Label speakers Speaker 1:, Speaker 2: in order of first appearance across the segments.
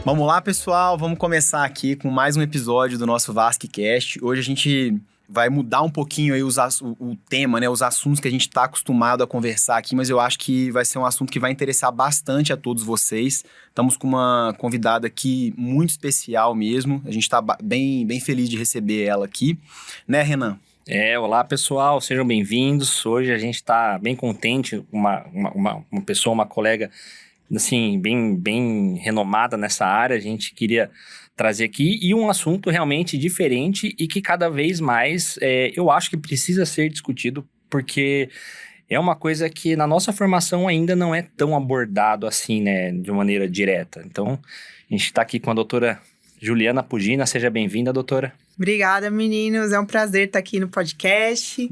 Speaker 1: Vamos lá, pessoal, vamos começar aqui com mais um episódio do nosso VasqueCast. Hoje a gente vai mudar um pouquinho aí o tema, né, os assuntos que a gente está acostumado a conversar aqui, mas eu acho que vai ser um assunto que vai interessar bastante a todos vocês. Estamos com uma convidada aqui muito especial mesmo, a gente está bem feliz de receber ela aqui, né, Renan?
Speaker 2: Olá pessoal, sejam bem-vindos. Hoje a gente está bem contente, uma pessoa, uma colega assim, bem renomada nessa área, a gente queria trazer aqui, e um assunto realmente diferente e que cada vez mais eu acho que precisa ser discutido, porque é uma coisa que na nossa formação ainda não é tão abordado assim, né, de maneira direta. Então, a gente está aqui com a doutora Juliana Pugina. Seja bem-vinda, doutora.
Speaker 3: Obrigada, meninos, é um prazer estar aqui no podcast.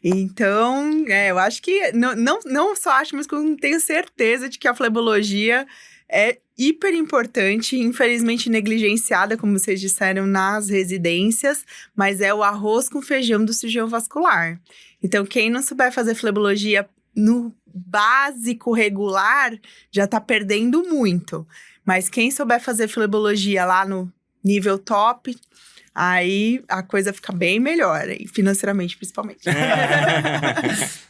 Speaker 3: Então, eu acho que, não só acho, mas tenho certeza de que a flebologia é hiper importante, infelizmente negligenciada, como vocês disseram, nas residências, mas é o arroz com feijão do cirurgião vascular. Então, quem não souber fazer flebologia no básico regular, já tá perdendo muito. Mas quem souber fazer flebologia lá no nível top, aí a coisa fica bem melhor, e financeiramente principalmente.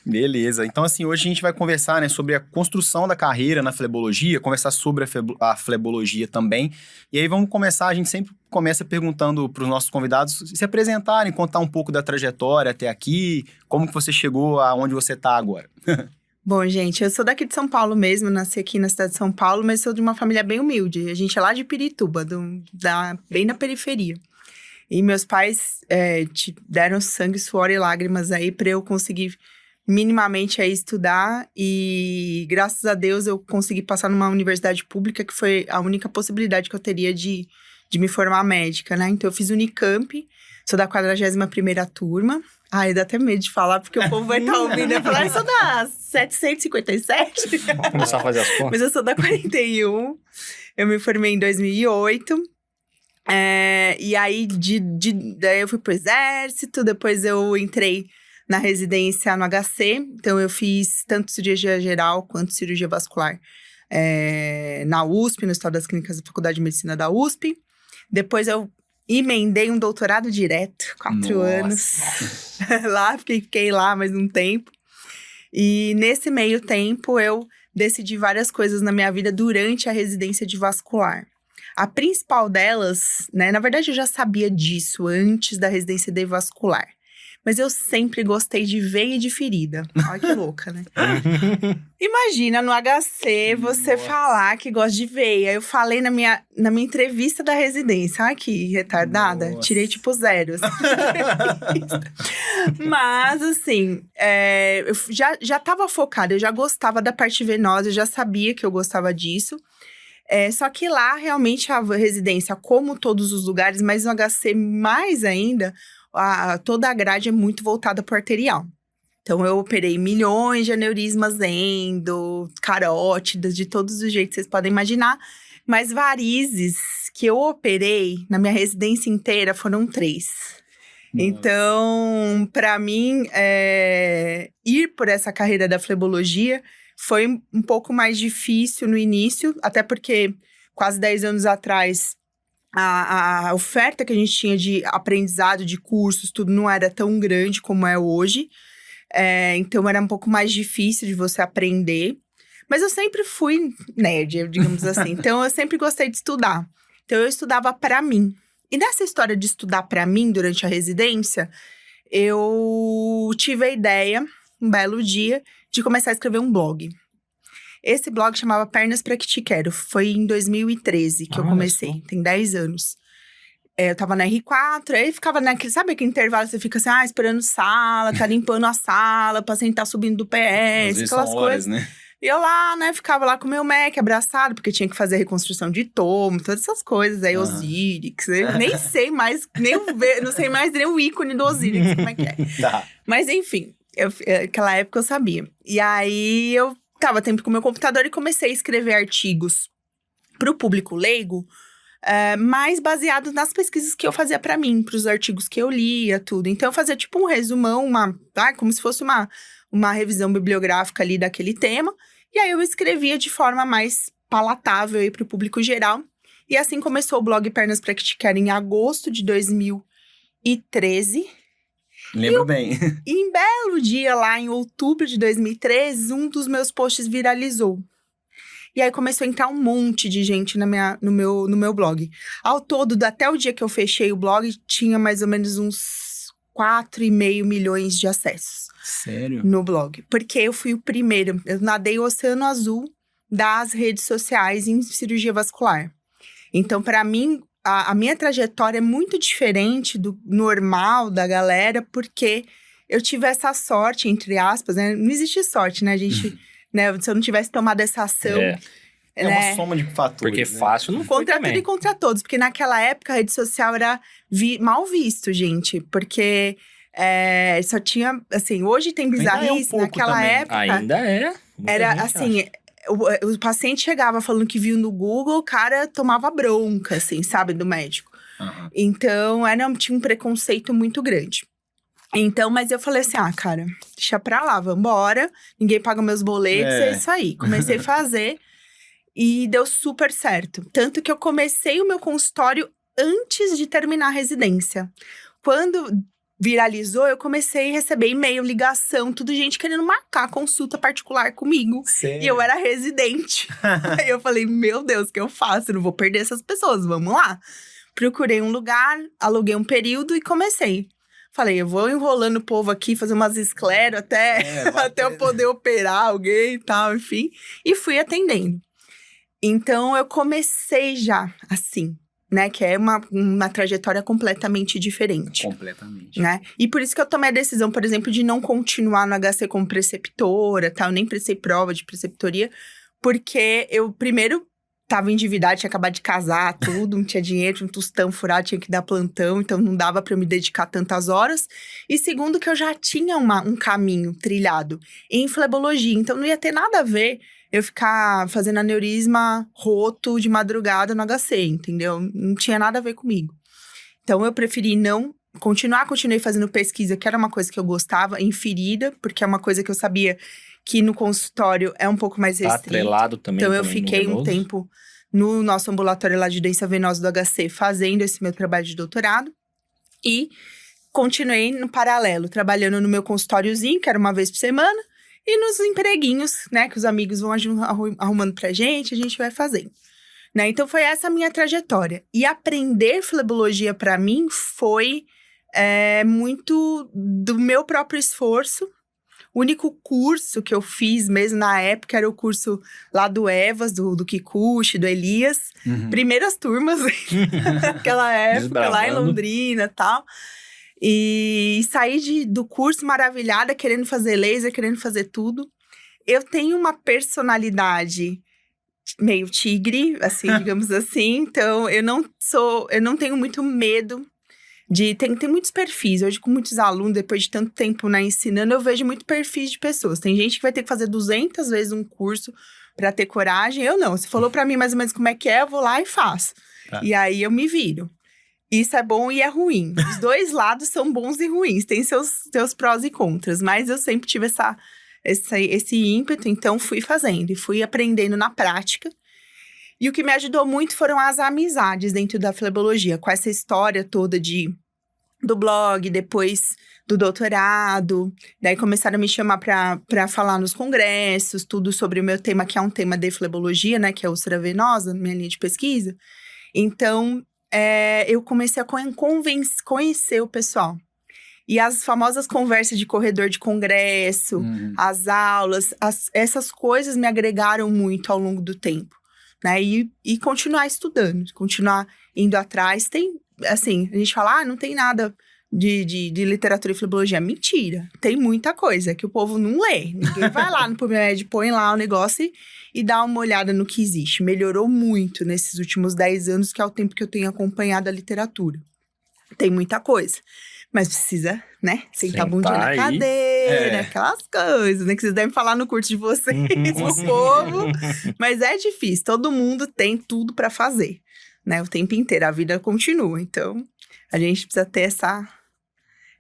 Speaker 1: Beleza, então assim, hoje a gente vai conversar, né, sobre a construção da carreira na flebologia, conversar sobre a flebologia também. E aí vamos começar, a gente sempre começa perguntando para os nossos convidados se apresentarem, contar um pouco da trajetória até aqui, como que você chegou aonde você está agora.
Speaker 3: Bom, gente, eu sou daqui de São Paulo mesmo, nasci aqui na cidade de São Paulo, mas sou de uma família bem humilde. A gente é lá de Pirituba, bem na periferia. E meus pais deram sangue, suor e lágrimas aí para eu conseguir minimamente aí estudar. E graças a Deus eu consegui passar numa universidade pública, que foi a única possibilidade que eu teria de me formar médica, né? Então eu fiz Unicamp, sou da 41ª turma. Ai, dá até medo de falar, porque o povo vai estar ouvindo. Eu falar, eu sou da 757.
Speaker 2: Vamos começar a fazer as contas.
Speaker 3: Mas eu sou da 41. Eu me formei em 2008. E aí, daí eu fui pro exército, depois eu entrei na residência no HC. Então, eu fiz tanto cirurgia geral quanto cirurgia vascular na USP, no Hospital das Clínicas da Faculdade de Medicina da USP. Depois eu emendei um doutorado direto, 4 anos. Lá, fiquei lá mais um tempo. E nesse meio tempo, eu decidi várias coisas na minha vida durante a residência de vascular. A principal delas, né, na verdade eu já sabia disso antes da residência de vascular. Mas eu sempre gostei de veia e de ferida. Olha que louca, né? Imagina no HC você falar que gosta de veia. Eu falei na minha entrevista da residência. Ai, que retardada.
Speaker 1: Nossa.
Speaker 3: Tirei tipo 0. Mas, assim, eu já tava focada. Eu já gostava da parte venosa. Eu já sabia que eu gostava disso. Só que lá, realmente, a residência, como todos os lugares, mas no HC mais ainda, toda a grade é muito voltada para o arterial. Então, eu operei milhões de aneurismas endo, carótidas, de todos os jeitos que vocês podem imaginar. Mas varizes que eu operei na minha residência inteira foram 3. Então, para mim, ir por essa carreira da flebologia foi um pouco mais difícil no início, até porque quase 10 anos atrás, a oferta que a gente tinha de aprendizado, de cursos, tudo não era tão grande como é hoje. Então, era um pouco mais difícil de você aprender. Mas eu sempre fui nerd, digamos assim. Então, eu sempre gostei de estudar. Então, eu estudava para mim. E nessa história de estudar para mim durante a residência, eu tive a ideia, um belo dia, de começar a escrever um blog. Esse blog chamava Pernas Pra Que Te Quero. Foi em 2013 que eu comecei. Tem 10 anos. Eu tava na R4, aí ficava naquele... Sabe aquele intervalo que você fica assim, esperando sala, tá limpando a sala, o paciente tá subindo do PS, aquelas coisas.
Speaker 1: Né?
Speaker 3: E eu lá, né, ficava lá com o meu Mac abraçado, porque tinha que fazer a reconstrução de tomo, todas essas coisas. Aí, Osirix, eu nem sei mais, não sei mais nem o ícone do Osirix, como é que é.
Speaker 1: Tá.
Speaker 3: Mas enfim, naquela época eu sabia. E aí, eu tava tempo com o meu computador e comecei a escrever artigos pro público leigo, mais baseado nas pesquisas que eu fazia pra mim, pros artigos que eu lia, tudo. Então, eu fazia tipo um resumão, como se fosse uma revisão bibliográfica ali daquele tema. E aí, eu escrevia de forma mais palatável aí pro público geral. E assim começou o blog Pernas pra Criticar em agosto de 2013.
Speaker 1: Lembro bem.
Speaker 3: E em belo dia, lá em outubro de 2013, um dos meus posts viralizou. E aí começou a entrar um monte de gente no meu blog. Ao todo, até o dia que eu fechei o blog, tinha mais ou menos uns 4,5 milhões de acessos.
Speaker 1: Sério?
Speaker 3: No blog. Porque eu fui o primeiro. Eu nadei o oceano azul das redes sociais em cirurgia vascular. Então, para mim, a minha trajetória é muito diferente do normal da galera, porque eu tive essa sorte, entre aspas, né? Não existe sorte, né, gente? Né? Se eu não tivesse tomado essa ação...
Speaker 1: É uma soma de fatores.
Speaker 2: Porque fácil não foi
Speaker 3: Contra
Speaker 2: também.
Speaker 3: tudo e contra todos. Porque naquela época, a rede social era mal visto, gente. Porque só tinha... Assim, hoje tem bizarrice. Naquela época...
Speaker 2: Ainda é.
Speaker 3: Era assim... O paciente chegava falando que viu no Google, o cara tomava bronca, assim, sabe, do médico.
Speaker 1: Uhum.
Speaker 3: Então, tinha um preconceito muito grande. Então, mas eu falei assim, cara, deixa pra lá, vambora. Ninguém paga meus boletos, é isso aí. Comecei a fazer e deu super certo. Tanto que eu comecei o meu consultório antes de terminar a residência. Quando viralizou, eu comecei a receber e-mail, ligação, tudo gente querendo marcar consulta particular comigo.
Speaker 1: Sério?
Speaker 3: E eu era residente. Aí eu falei, meu Deus, o que eu faço? Eu não vou perder essas pessoas, vamos lá. Procurei um lugar, aluguei um período e comecei. Falei, eu vou enrolando o povo aqui, fazer umas esclero até eu poder operar alguém e tal, enfim. E fui atendendo. Então, eu comecei já assim, né? Que é uma trajetória completamente diferente.
Speaker 1: Completamente.
Speaker 3: Né? E por isso que eu tomei a decisão, por exemplo, de não continuar no HC como preceptora, tal. Eu nem prestei prova de preceptoria, porque eu, primeiro, tava endividada, tinha acabado de casar, tudo, não tinha dinheiro, tinha um tostão furado, tinha que dar plantão, então não dava pra eu me dedicar tantas horas. E segundo, que eu já tinha um caminho trilhado em flebologia, então não ia ter nada a ver eu ficar fazendo aneurisma roto de madrugada no HC, entendeu? Não tinha nada a ver comigo. Então, eu preferi não continuei fazendo pesquisa, que era uma coisa que eu gostava, em ferida, porque é uma coisa que eu sabia que no consultório é um pouco mais restrito.
Speaker 2: Tá atrelado também.
Speaker 3: Então, eu fiquei um tempo no nosso ambulatório lá de doença venosa do HC, fazendo esse meu trabalho de doutorado. E continuei no paralelo, trabalhando no meu consultóriozinho, que era uma vez por semana. E nos empreguinhos, né, que os amigos vão arrumando pra gente, a gente vai fazendo. Né? Então, foi essa a minha trajetória. E aprender flebologia pra mim foi muito do meu próprio esforço. O único curso que eu fiz mesmo na época era o curso lá do Evas, do Kikuchi, do Elias.
Speaker 1: Uhum.
Speaker 3: Primeiras turmas naquela época, lá em Londrina e tal. E saí do curso maravilhada, querendo fazer laser, querendo fazer tudo. Eu tenho uma personalidade meio tigre, assim, digamos assim. Então, eu não tenho muito medo tem muitos perfis. Hoje, com muitos alunos, depois de tanto tempo ensinando, eu vejo muito perfis de pessoas. Tem gente que vai ter que fazer 200 vezes um curso pra ter coragem. Eu não. Você falou pra mim mais ou menos como é que é, eu vou lá e faço. Tá. E aí, eu me viro. Isso é bom e é ruim. Os dois lados são bons e ruins. Tem seus prós e contras. Mas eu sempre tive esse ímpeto. Então, fui fazendo. E fui aprendendo na prática. E o que me ajudou muito foram as amizades dentro da flebologia. Com essa história toda do blog, depois do doutorado. Daí, começaram a me chamar para falar nos congressos. Tudo sobre o meu tema, que é um tema de flebologia, né? Que é a úlcera venosa, minha linha de pesquisa. Então... eu comecei a conhecer o pessoal. E as famosas conversas de corredor de congresso, as aulas, essas coisas me agregaram muito ao longo do tempo. Né? E continuar estudando, continuar indo atrás. Tem, assim, a gente fala, não tem nada de literatura e flebologia. Mentira, tem muita coisa que o povo não lê. Ninguém vai lá no PubMed, põe lá o negócio e dá uma olhada no que existe. Melhorou muito nesses últimos 10 anos, que é o tempo que eu tenho acompanhado a literatura. Tem muita coisa. Mas precisa, né? Sentar a bundinha na cadeira, aquelas coisas, né? Que vocês devem falar no curso de vocês, o povo. Mas é difícil, todo mundo tem tudo pra fazer. né? O tempo inteiro, a vida continua. Então, a gente precisa ter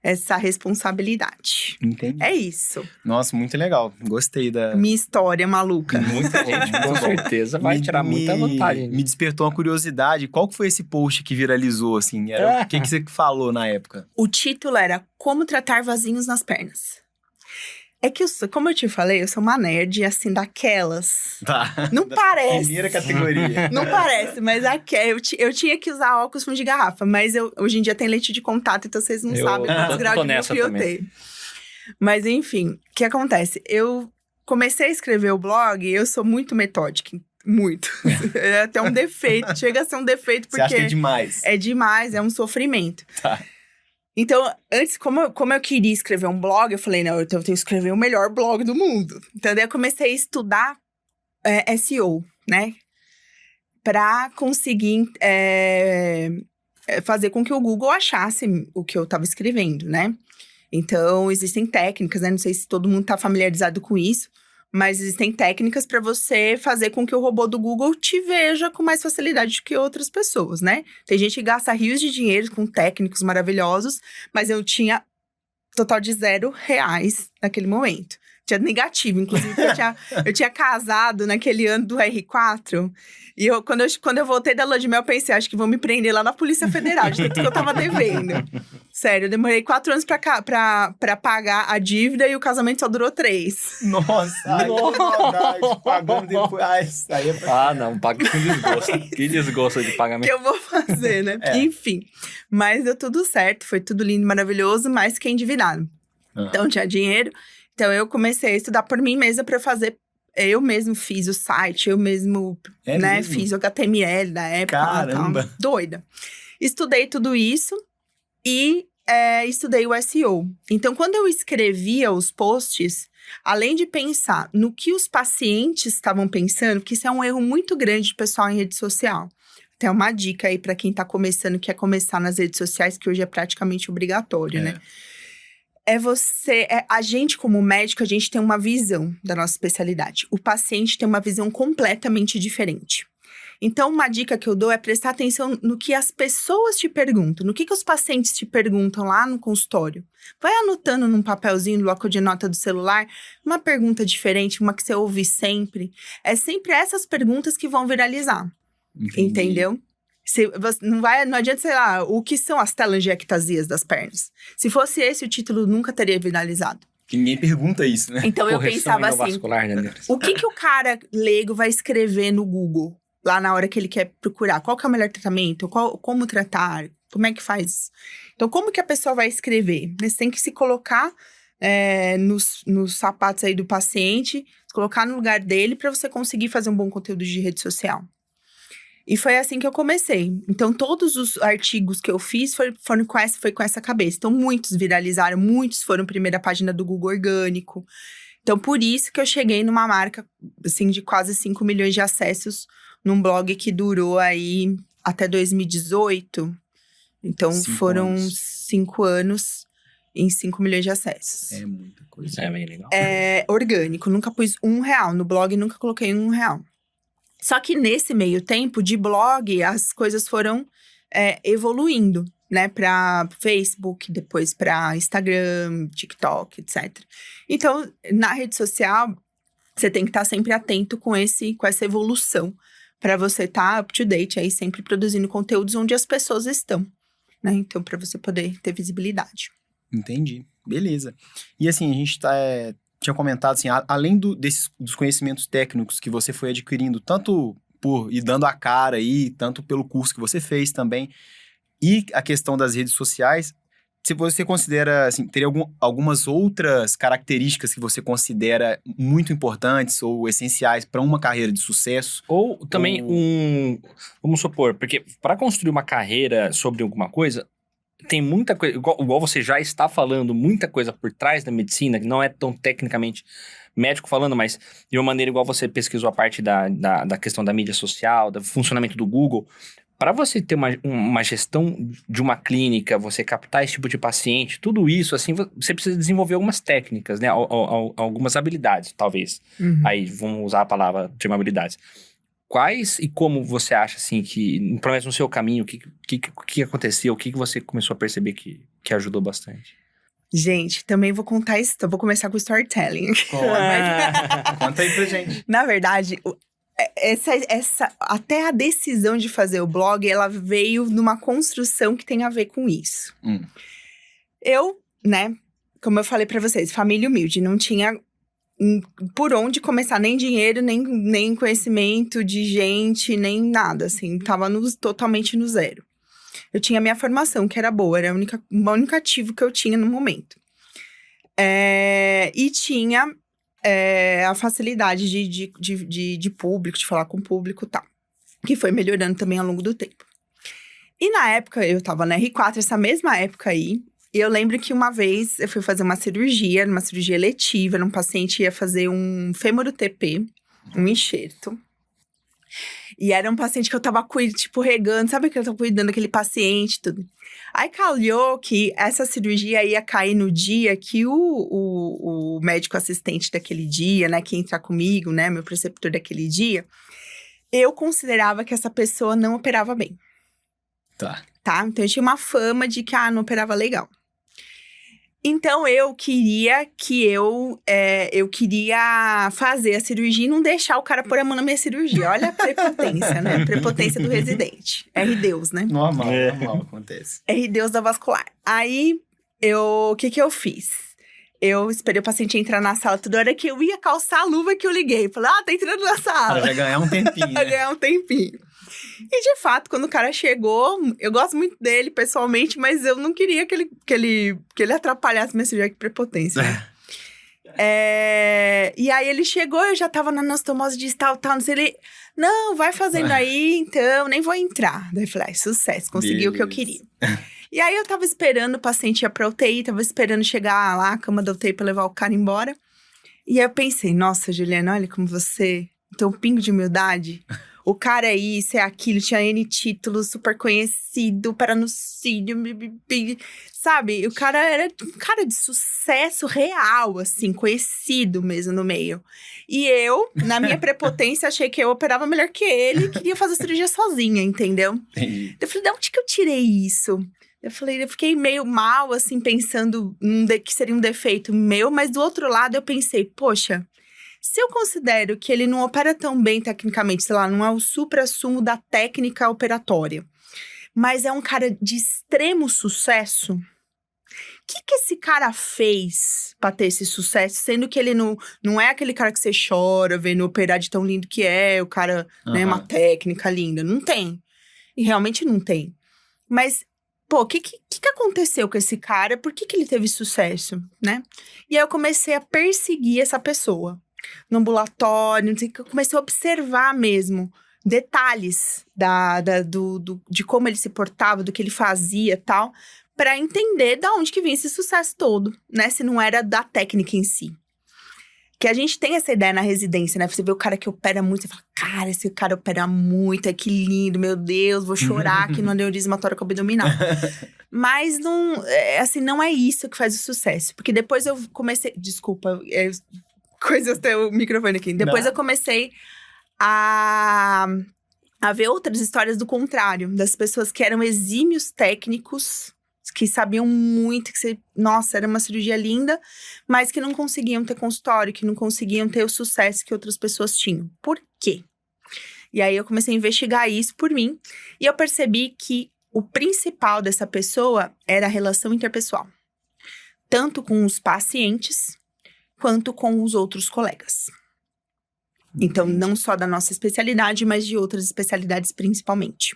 Speaker 3: essa responsabilidade.
Speaker 1: Entendi.
Speaker 3: É isso.
Speaker 1: Nossa, muito legal. Gostei da...
Speaker 3: Minha história maluca.
Speaker 2: Muita gente, com certeza, vai tirar muita vantagem.
Speaker 1: Me despertou uma curiosidade. Qual que foi esse post que viralizou, assim? Era, o que você falou na época?
Speaker 3: O título era Como Tratar Vasinhos nas Pernas. É que, como eu te falei, eu sou uma nerd, assim, daquelas.
Speaker 1: Tá.
Speaker 3: Não parece.
Speaker 1: Primeira categoria.
Speaker 3: Não parece, mas eu tinha que usar óculos fundo de garrafa. Mas hoje em dia tem lente de contato, então vocês não sabem quantos graus de miopia eu tenho. Mas enfim, o que acontece? Eu comecei a escrever o blog, eu sou muito metódica. Muito. É até um defeito. Chega a ser um defeito porque...
Speaker 1: Você acha que é demais?
Speaker 3: É demais, é um sofrimento.
Speaker 1: Tá.
Speaker 3: Então, antes, como eu queria escrever um blog, eu falei, não, eu tenho que escrever o melhor blog do mundo. Então, daí eu comecei a estudar SEO, né? Pra conseguir fazer com que o Google achasse o que eu tava escrevendo, né? Então, existem técnicas, né? Não sei se todo mundo tá familiarizado com isso, mas existem técnicas para você fazer com que o robô do Google te veja com mais facilidade que outras pessoas, né? Tem gente que gasta rios de dinheiro com técnicos maravilhosos, mas eu tinha total de R$0 naquele momento. Tinha negativo, inclusive, porque eu tinha casado naquele ano do R4. E quando eu voltei da lua de mel, eu pensei, acho que vão me prender lá na Polícia Federal, de tanto que eu tava devendo. Sério, eu demorei 4 anos pra pagar a dívida e o casamento só durou 3.
Speaker 1: Nossa, ai, que maldade, pagando depois. Ai, isso aí é
Speaker 2: não, paga com desgosto. Que desgosto de pagamento.
Speaker 3: Que eu vou fazer, né? Enfim, mas deu tudo certo, foi tudo lindo, maravilhoso, mas fiquei endividado. Então, tinha dinheiro. Então, eu comecei a estudar por mim mesma pra fazer. Eu mesmo fiz o site, eu mesmo, fiz o HTML da época.
Speaker 1: Caramba!
Speaker 3: Tal, doida. Estudei tudo isso e estudei o SEO. Então, quando eu escrevia os posts, além de pensar no que os pacientes estavam pensando, porque isso é um erro muito grande de pessoal em rede social. Tem uma dica aí pra quem tá começando, quer começar nas redes sociais, que hoje é praticamente obrigatório, né? A gente como médico, a gente tem uma visão da nossa especialidade. O paciente tem uma visão completamente diferente. Então, uma dica que eu dou é prestar atenção no que as pessoas te perguntam, no que os pacientes te perguntam lá no consultório. Vai anotando num papelzinho, no bloco de nota do celular, uma pergunta diferente, uma que você ouve sempre. É sempre essas perguntas que vão viralizar.
Speaker 1: Entendi.
Speaker 3: Entendeu? Não adianta, sei lá, o que são as telangiectasias das pernas. Se fosse esse, o título nunca teria viralizado.
Speaker 1: Ninguém pergunta isso, né?
Speaker 3: Então, eu pensava assim, o que o cara leigo vai escrever no Google, lá na hora que ele quer procurar? Qual que é o melhor tratamento? Como tratar? Como é que faz isso? Então, como que a pessoa vai escrever? Você tem que se colocar nos sapatos aí do paciente, se colocar no lugar dele para você conseguir fazer um bom conteúdo de rede social. E foi assim que eu comecei. Então, todos os artigos que eu fiz foi com essa cabeça. Então, muitos viralizaram, muitos foram primeira página do Google orgânico. Então, por isso que eu cheguei numa marca, assim, de quase 5 milhões de acessos num blog que durou aí até 2018. Então, foram 5 anos em 5 milhões de acessos.
Speaker 1: É muita coisa.
Speaker 2: É bem legal.
Speaker 3: É orgânico, nunca pus R$1. No blog, nunca coloquei R$1. Só que nesse meio tempo, de blog, as coisas foram evoluindo, né? Para Facebook, depois para Instagram, TikTok, etc. Então, na rede social, você tem que estar sempre atento com essa evolução. Para você estar up to date, aí sempre produzindo conteúdos onde as pessoas estão, né? Então, para você poder ter visibilidade.
Speaker 1: Entendi. Beleza. E assim, a gente tinha comentado assim, além dos conhecimentos técnicos que você foi adquirindo, tanto por ir dando a cara aí, tanto pelo curso que você fez também, e a questão das redes sociais, se você considera, assim, teria algumas outras características que você considera muito importantes ou essenciais para uma carreira de sucesso?
Speaker 2: Ou também vamos supor, porque para construir uma carreira sobre alguma coisa, tem muita coisa, igual você já está falando, muita coisa por trás da medicina, que não é tão tecnicamente médico falando, mas de uma maneira igual você pesquisou a parte da questão da mídia social, do funcionamento do Google. Para você ter uma gestão de uma clínica, você captar esse tipo de paciente, tudo isso, assim, você precisa desenvolver algumas técnicas, né? Algumas habilidades, talvez.
Speaker 3: Uhum.
Speaker 2: Aí, vamos usar a palavra, termo habilidades. quais e como você acha, assim, que, pelo menos no seu caminho, o que aconteceu, o que você começou a perceber que ajudou bastante?
Speaker 3: Gente, também vou contar isso. Vou começar com storytelling.
Speaker 1: Conta aí pra gente.
Speaker 3: Na verdade, até a decisão de fazer o blog, ela veio numa construção que tem a ver com isso. Eu, né, como eu falei pra vocês, família humilde, não tinha por onde começar, nem dinheiro, nem conhecimento de gente, nem nada, assim, tava totalmente no zero. Eu tinha a minha formação, que era boa, era o único ativo que eu tinha no momento. E tinha a facilidade de público, de falar com o público e tal. Que foi melhorando também ao longo do tempo. E na época, eu tava na R4, essa mesma época aí. E eu lembro que uma vez eu fui fazer uma cirurgia eletiva. Um paciente ia fazer um fêmur TP, um enxerto. E era um paciente que eu tava regando, sabe que eu tava cuidando daquele paciente, tudo. Aí calhou que essa cirurgia ia cair no dia que o médico assistente daquele dia, né, que ia entrar comigo, né, meu preceptor daquele dia, eu considerava que essa pessoa não operava bem.
Speaker 1: Tá?
Speaker 3: Então eu tinha uma fama de que, não operava legal. Então, eu queria fazer a cirurgia e não deixar o cara pôr a mão na minha cirurgia. Olha a prepotência, né? Prepotência do residente. R-Deus, né?
Speaker 1: Normal, acontece.
Speaker 3: R-Deus da vascular. Aí, o que eu fiz? Eu esperei o paciente entrar na sala. Toda hora que eu ia calçar a luva que eu liguei. Falei, tá entrando na sala.
Speaker 1: Para já ganhar um tempinho, né?
Speaker 3: Vai ganhar um tempinho. E, de fato, quando o cara chegou, eu gosto muito dele, pessoalmente, mas eu não queria que ele atrapalhasse minha cirurgia, que prepotência, né? E aí, ele chegou, eu já tava na anastomose distal, não sei, ele... Não, vai fazendo aí, então, nem vou entrar. Daí eu falei, sucesso, consegui o que eu queria. E aí, eu tava esperando o paciente ir pra UTI, tava esperando chegar lá, a cama da UTI pra levar o cara embora. E aí, eu pensei, nossa, Juliana, olha como você tem um pingo de humildade. O cara é isso, é aquilo, tinha N títulos, super conhecido, paranocídio, sabe? O cara era um cara de sucesso real, assim, conhecido mesmo no meio. E eu, na minha prepotência, achei que eu operava melhor que ele e queria fazer a cirurgia sozinha, entendeu?
Speaker 1: Entendi.
Speaker 3: Eu falei, de onde que eu tirei isso? Eu fiquei meio mal, assim, pensando que seria um defeito meu, mas do outro lado eu pensei, poxa... Se eu considero que ele não opera tão bem tecnicamente, sei lá, não é o supra-sumo da técnica operatória, mas é um cara de extremo sucesso, o que esse cara fez pra ter esse sucesso? Sendo que ele não é aquele cara que você chora vendo operar de tão lindo que é, o cara, né, uma técnica linda. Não tem. E realmente não tem. Mas... Pô, o que aconteceu com esse cara? Por que ele teve sucesso, né? E aí eu comecei a perseguir essa pessoa. No ambulatório, não sei o que, eu comecei a observar mesmo detalhes de como ele se portava, do que ele fazia e tal, pra entender de onde que vinha esse sucesso todo, né? Se não era da técnica em si. Que a gente tem essa ideia na residência, né? Você vê o cara que opera muito, você fala, cara, esse cara opera muito, que lindo, meu Deus, vou chorar aqui no aneurisma tóraco-abdominal. Mas não, assim, não é isso que faz o sucesso. Porque depois eu comecei... Desculpa, coisas até o microfone aqui. Depois eu comecei a ver outras histórias do contrário. Das pessoas que eram exímios técnicos, que sabiam muito, nossa, era uma cirurgia linda, mas que não conseguiam ter consultório, que não conseguiam ter o sucesso que outras pessoas tinham. Por quê? E aí eu comecei a investigar isso por mim, e eu percebi que o principal dessa pessoa era a relação interpessoal. Tanto com os pacientes, quanto com os outros colegas. Então, não só da nossa especialidade, mas de outras especialidades principalmente.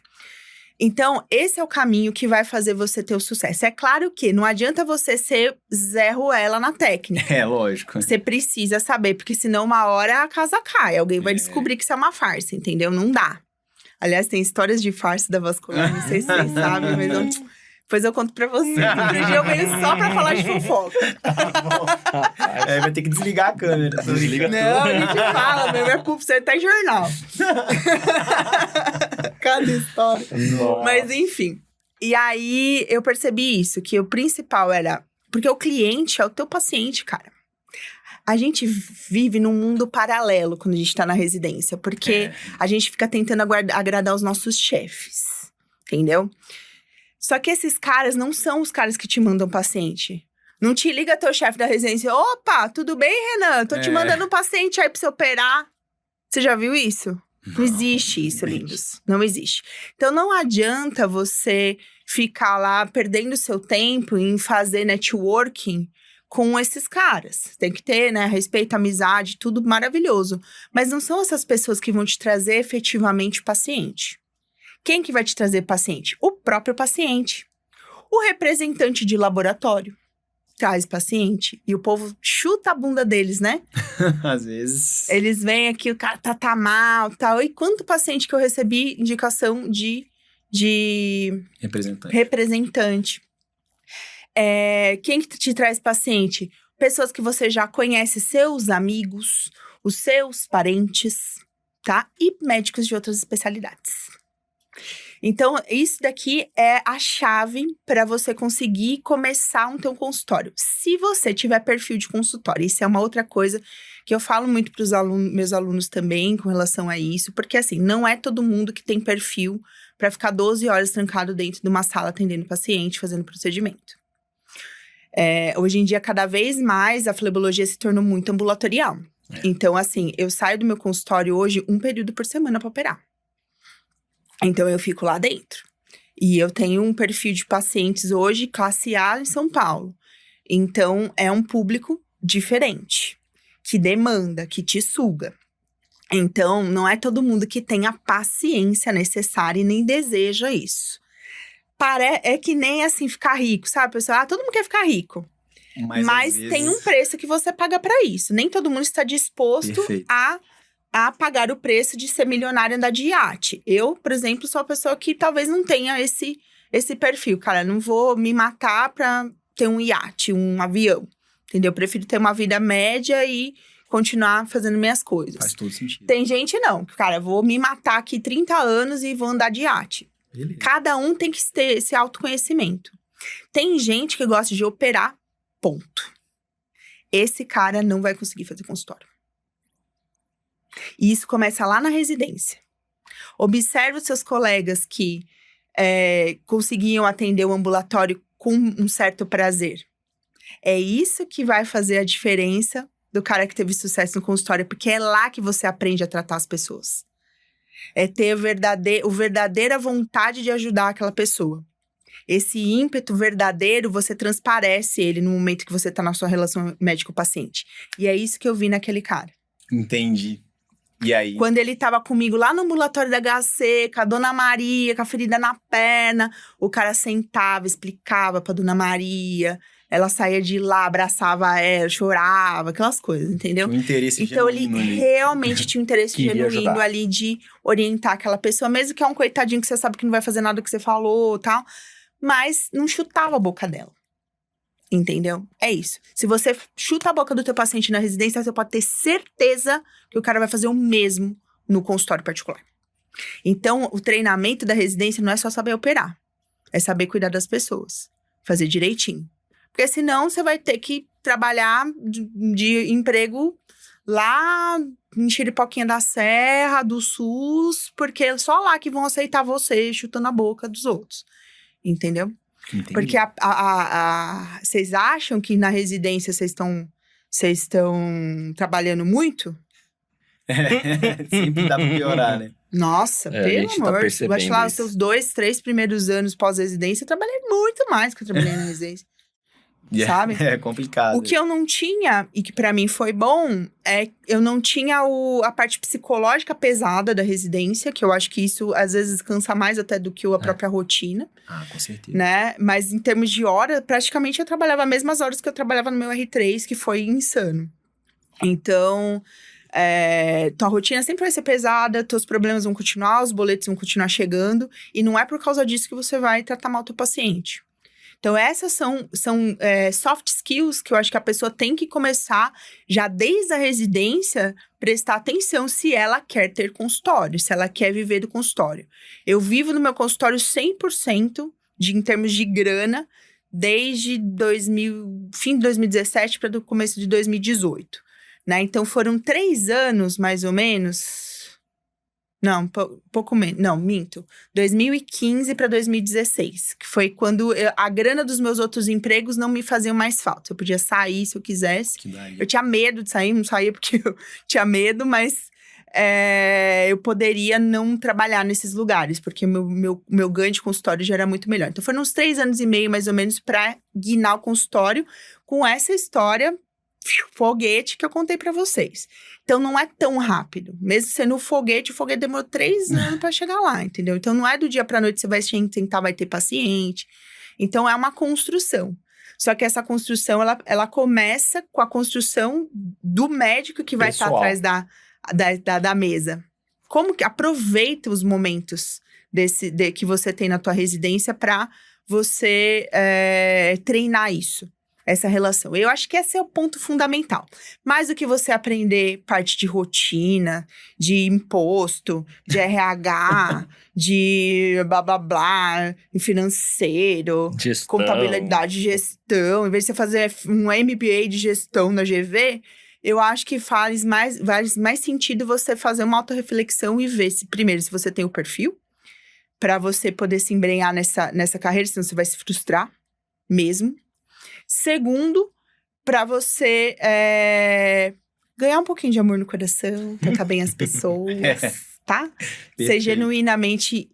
Speaker 3: Então, esse é o caminho que vai fazer você ter o sucesso. É claro que não adianta você ser Zé Ruela na técnica.
Speaker 1: É, lógico.
Speaker 3: Você precisa saber, porque senão uma hora a casa cai. Alguém vai descobrir que isso é uma farsa, entendeu? Não dá. Aliás, tem histórias de farsa da vascular, não sei se vocês sabem, mas depois eu conto pra vocês. Outro dia eu venho só pra falar de fofoca.
Speaker 1: Tá bom. Vai ter que desligar a câmera.
Speaker 2: Desliga
Speaker 3: Não, a gente fala, meu, é culpa, você tá em jornal. Cada história.
Speaker 2: Nossa.
Speaker 3: Mas enfim. E aí, eu percebi isso, que o principal era... Porque o cliente é o teu paciente, cara. A gente vive num mundo paralelo quando a gente tá na residência, porque a gente fica tentando agradar os nossos chefes, entendeu? Só que esses caras não são os caras que te mandam paciente. Não te liga teu chefe da residência, opa, tudo bem, Renan? Tô te mandando um paciente aí pra você operar. Você já viu isso? Não existe isso, lindos. Não existe. Então, não adianta você ficar lá perdendo seu tempo em fazer networking com esses caras. Tem que ter, né, respeito, amizade, tudo maravilhoso. Mas não são essas pessoas que vão te trazer efetivamente o paciente. Quem que vai te trazer paciente? O próprio paciente. O representante de laboratório traz paciente e o povo chuta a bunda deles, né?
Speaker 1: Às vezes.
Speaker 3: Eles vêm aqui, o cara tá mal, tal. E quanto paciente que eu recebi indicação de representante. Quem que te traz paciente? Pessoas que você já conhece, seus amigos, os seus parentes, tá? E médicos de outras especialidades. Então, isso daqui é a chave para você conseguir começar um teu consultório. Se você tiver perfil de consultório, isso é uma outra coisa que eu falo muito para os meus alunos também com relação a isso, porque assim, não é todo mundo que tem perfil para ficar 12 horas trancado dentro de uma sala atendendo paciente, fazendo procedimento. Hoje em dia, cada vez mais, a flebologia se tornou muito ambulatorial. Então, assim, eu saio do meu consultório hoje um período por semana para operar. Então, eu fico lá dentro. E eu tenho um perfil de pacientes hoje, classe A em São Paulo. Então, é um público diferente, que demanda, que te suga. Então, não é todo mundo que tem a paciência necessária e nem deseja isso. É que nem, assim, ficar rico, sabe, pessoal? Todo mundo quer ficar rico. Mas tem um preço que você paga pra isso. Nem todo mundo está disposto a pagar o preço de ser milionário e andar de iate. Eu, por exemplo, sou uma pessoa que talvez não tenha esse perfil. Cara, não vou me matar pra ter um iate, um avião. Entendeu? Eu prefiro ter uma vida média e continuar fazendo minhas coisas.
Speaker 1: Faz todo sentido.
Speaker 3: Tem gente não. Cara, eu vou me matar aqui 30 anos e vou andar de iate.
Speaker 1: Beleza.
Speaker 3: Cada um tem que ter esse autoconhecimento. Tem gente que gosta de operar, ponto. Esse cara não vai conseguir fazer consultório. E isso começa lá na residência. Observe os seus colegas que conseguiam atender o ambulatório com um certo prazer. É isso que vai fazer a diferença do cara que teve sucesso no consultório, porque é lá que você aprende a tratar as pessoas. É ter a verdadeira vontade de ajudar aquela pessoa. Esse ímpeto verdadeiro, você transparece ele no momento que você tá na sua relação médico-paciente. E é isso que eu vi naquele cara.
Speaker 1: Entendi. E aí?
Speaker 3: Quando ele tava comigo lá no ambulatório da HC, com a Dona Maria, com a ferida na perna, o cara sentava, explicava pra Dona Maria, ela saía de lá, abraçava ela, chorava, aquelas coisas, entendeu?
Speaker 1: Um interesse
Speaker 3: então ele
Speaker 1: ali.
Speaker 3: Realmente tinha um interesse
Speaker 2: Queria
Speaker 3: genuíno
Speaker 2: ajudar.
Speaker 3: ali de orientar aquela pessoa, mesmo que é um coitadinho que você sabe que não vai fazer nada que você falou e tal, mas não chutava a boca dela. Entendeu? É isso. Se você chuta a boca do teu paciente na residência, você pode ter certeza que o cara vai fazer o mesmo no consultório particular. Então, o treinamento da residência não é só saber operar. É saber cuidar das pessoas. Fazer direitinho. Porque senão, você vai ter que trabalhar de emprego lá em Chiripoquinha da Serra, do SUS, porque é só lá que vão aceitar você chutando a boca dos outros. Entendeu?
Speaker 1: Entendi.
Speaker 3: Porque vocês acham que na residência vocês estão trabalhando muito?
Speaker 1: Sempre dá pra piorar, né?
Speaker 3: Nossa,
Speaker 2: a
Speaker 3: pelo
Speaker 2: gente tá
Speaker 3: amor. Eu
Speaker 2: percebendo
Speaker 3: acho que lá os
Speaker 2: isso.
Speaker 3: seus 2, 3 primeiros anos pós-residência, eu trabalhei muito mais que eu trabalhei na residência. Sabe?
Speaker 1: É complicado.
Speaker 3: O que eu não tinha, e que pra mim foi bom, eu não tinha a parte psicológica pesada da residência, que eu acho que isso às vezes cansa mais até do que a própria rotina.
Speaker 1: Ah, com certeza.
Speaker 3: Né? Mas em termos de hora, praticamente eu trabalhava as mesmas horas que eu trabalhava no meu R3, que foi insano. Então, tua rotina sempre vai ser pesada, teus problemas vão continuar, os boletos vão continuar chegando, e não é por causa disso que você vai tratar mal teu paciente. Então, essas são soft skills que eu acho que a pessoa tem que começar, já desde a residência, prestar atenção se ela quer ter consultório, se ela quer viver do consultório. Eu vivo no meu consultório 100% em termos de grana, desde 2000, fim de 2017 para o começo de 2018, né? Então, foram 3 anos, mais ou menos... Não, pouco menos. Não, minto. 2015 para 2016. Que foi quando a grana dos meus outros empregos não me faziam mais falta. Eu podia sair se eu quisesse. Eu tinha medo de sair, não saía porque eu tinha medo, mas eu poderia não trabalhar nesses lugares, porque meu ganho de consultório já era muito melhor. Então, foram uns 3 anos e meio, mais ou menos, para guinar o consultório com essa história foguete que eu contei pra vocês. Então, não é tão rápido. Mesmo sendo o foguete demorou 3 anos pra chegar lá, entendeu? Então, não é do dia pra noite você vai sentar, vai ter paciente. Então, é uma construção. Só que essa construção, ela começa com a construção do médico que vai estar atrás da mesa. Como que aproveita os momentos que você tem na tua residência pra você treinar isso. Essa relação. Eu acho que esse é o ponto fundamental. Mais do que você aprender parte de rotina, de imposto, de RH, de blá, blá, blá, financeiro,
Speaker 2: gestão.
Speaker 3: Contabilidade, gestão. Em vez de você fazer um MBA de gestão na GV, eu acho que faz mais sentido você fazer uma autorreflexão e ver, primeiro, se você tem o perfil, para você poder se embrenhar nessa carreira, senão você vai se frustrar mesmo. Segundo, para você ganhar um pouquinho de amor no coração, tratar bem as pessoas, tá? Ser genuinamente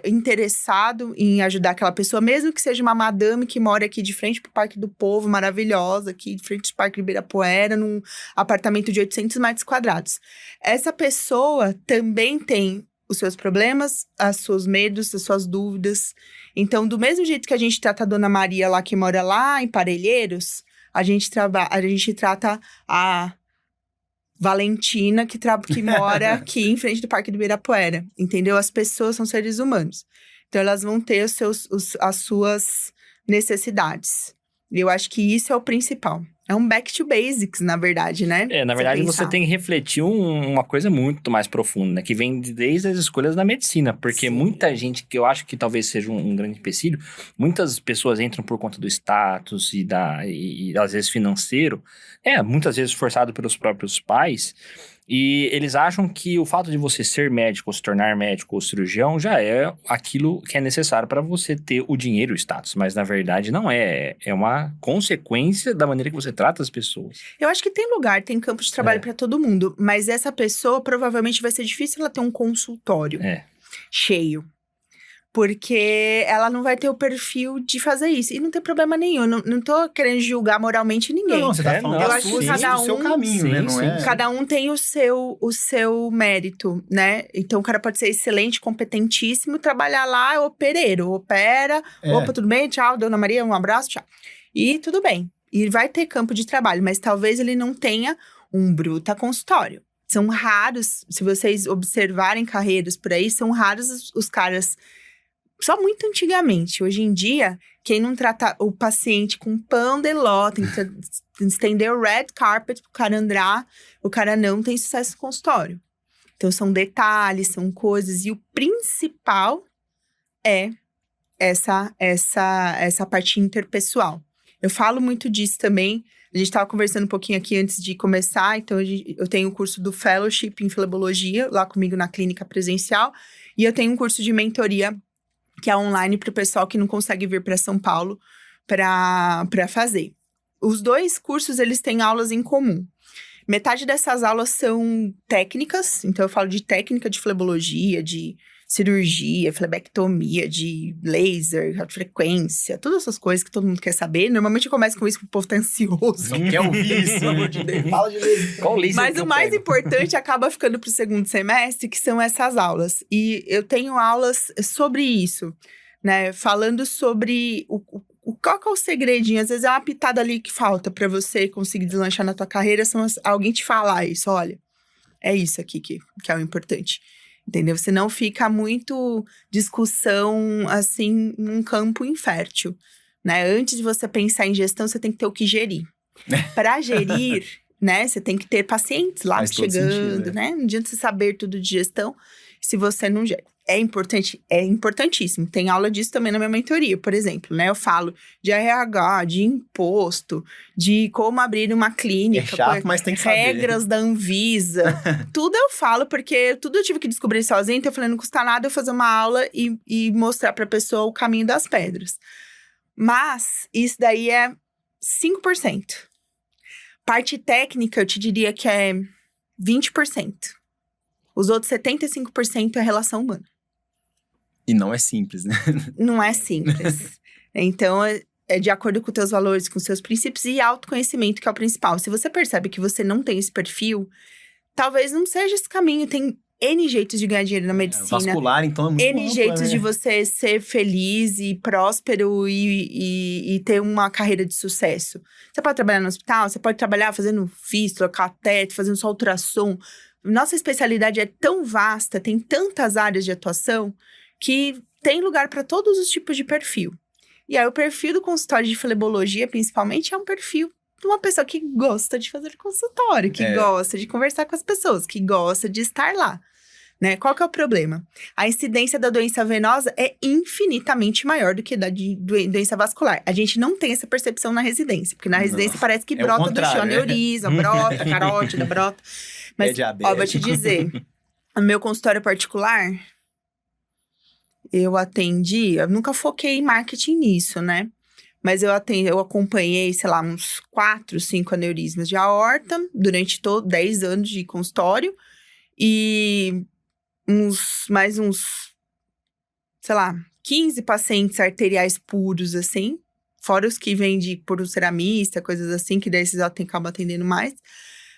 Speaker 3: interessado em ajudar aquela pessoa, mesmo que seja uma madame que mora aqui de frente pro Parque do Povo, maravilhosa, aqui de frente do Parque de Ibirapuera, num apartamento de 800 metros quadrados. Essa pessoa também tem os seus problemas, os seus medos, as suas dúvidas. Então, do mesmo jeito que a gente trata a Dona Maria lá, que mora lá em Parelheiros, a gente trata a Valentina, que mora aqui em frente do Parque do Ibirapuera, entendeu? As pessoas são seres humanos. Então, elas vão ter as suas necessidades. E eu acho que isso é o principal. É um back to basics, na verdade, né?
Speaker 2: Na verdade, você tem que refletir uma coisa muito mais profunda, né? Que vem desde as escolhas da medicina. Porque muita gente, que eu acho que talvez seja um grande empecilho, muitas pessoas entram por conta do status e às vezes financeiro, muitas vezes forçado pelos próprios pais. E eles acham que o fato de você ser médico, ou se tornar médico ou cirurgião, já é aquilo que é necessário para você ter o dinheiro e o status. Mas, na verdade, não é. É uma consequência da maneira que você trata as pessoas.
Speaker 3: Eu acho que tem campo de trabalho para todo mundo. Mas essa pessoa, provavelmente, vai ser difícil ela ter um consultório cheio. Porque ela não vai ter o perfil de fazer isso. E não tem problema nenhum. Não tô querendo julgar moralmente ninguém.
Speaker 1: Não, você tá falando
Speaker 3: eu acho que cada
Speaker 1: do seu caminho, né? Não é?
Speaker 3: Cada um tem o seu mérito, né? Então, o cara pode ser excelente, competentíssimo, trabalhar lá, opereiro. Opera, opa, tudo bem? Tchau, Dona Maria, um abraço, tchau. E tudo bem. E vai ter campo de trabalho, mas talvez ele não tenha um bruta consultório. São raros, se vocês observarem carreiras por aí, são raros os caras... Só muito antigamente. Hoje em dia, quem não trata o paciente com pão de ló, tem que estender o red carpet pro cara andar, o cara não tem sucesso no consultório. Então, são detalhes, são coisas. E o principal é essa parte interpessoal. Eu falo muito disso também. A gente estava conversando um pouquinho aqui antes de começar. Então, eu tenho o curso do Fellowship em Flebologia, lá comigo na clínica presencial. E eu tenho um curso de mentoria que é online para o pessoal que não consegue vir para São Paulo para fazer. Os 2 cursos, eles têm aulas em comum. Metade dessas aulas são técnicas, então eu falo de técnica de flebologia, de cirurgia, flebectomia, de laser, radiofrequência, todas essas coisas que todo mundo quer saber. Normalmente eu começo com isso porque o povo tá ansioso.
Speaker 1: Não quer ouvir isso, pelo amor de Deus. Fala de laser.
Speaker 2: Qual laser?
Speaker 3: Mas o mais importante acaba ficando pro segundo semestre, que são essas aulas. E eu tenho aulas sobre isso, né? Falando sobre qual que é o segredinho. Às vezes é uma pitada ali que falta pra você conseguir deslanchar na tua carreira. Alguém te falar isso, olha, é isso aqui que é o importante. Entendeu? Você não fica muito discussão, assim, num campo infértil, né? Antes de você pensar em gestão, você tem que ter o que gerir. Para gerir, né? Você tem que ter pacientes lá chegando, né? Não adianta você saber tudo de gestão se você não gera. é importante? É importantíssimo. Tem aula disso também na minha mentoria, por exemplo, né? Eu falo de RH, de imposto, de como abrir uma clínica.
Speaker 1: É chato, mas tem que saber.
Speaker 3: Regras da Anvisa. Tudo eu falo, porque tudo eu tive que descobrir sozinha. Então eu falei, não custa nada eu fazer uma aula e mostrar pra pessoa o caminho das pedras. Mas isso daí é 5%. Parte técnica, eu te diria que é 20%. Os outros 75% é relação humana.
Speaker 1: E não é simples, né?
Speaker 3: Não é simples. Então, é de acordo com os teus valores, com os seus princípios e autoconhecimento, que é o principal. Se você percebe que você não tem esse perfil, talvez não seja esse caminho. Tem N jeitos de ganhar dinheiro na medicina.
Speaker 1: Vascular, então, é muito
Speaker 3: N
Speaker 1: ampla,
Speaker 3: jeitos
Speaker 1: né?
Speaker 3: de você ser feliz e próspero e ter uma carreira de sucesso. Você pode trabalhar no hospital, você pode trabalhar fazendo fístula, cateter, fazendo só ultrassom. Nossa especialidade é tão vasta, tem tantas áreas de atuação, que tem lugar para todos os tipos de perfil. E aí, o perfil do consultório de flebologia, principalmente, é um perfil de uma pessoa que gosta de fazer consultório, que gosta de conversar com as pessoas, que gosta de estar lá. Né? Qual que é o problema? A incidência da doença venosa é infinitamente maior do que da doença vascular. A gente não tem essa percepção na residência, porque na residência parece que brota do chão, aneurisma, brota, carótida, brota. Mas, ó, vou te dizer, o meu consultório particular, eu nunca foquei em marketing nisso, né? Mas eu acompanhei, sei lá, uns 4, 5 aneurismas de aorta durante 10 anos de consultório. E mais uns, sei lá, 15 pacientes arteriais puros, assim. Fora os que vêm por um ceramista, coisas assim, que daí vocês acabam atendendo mais.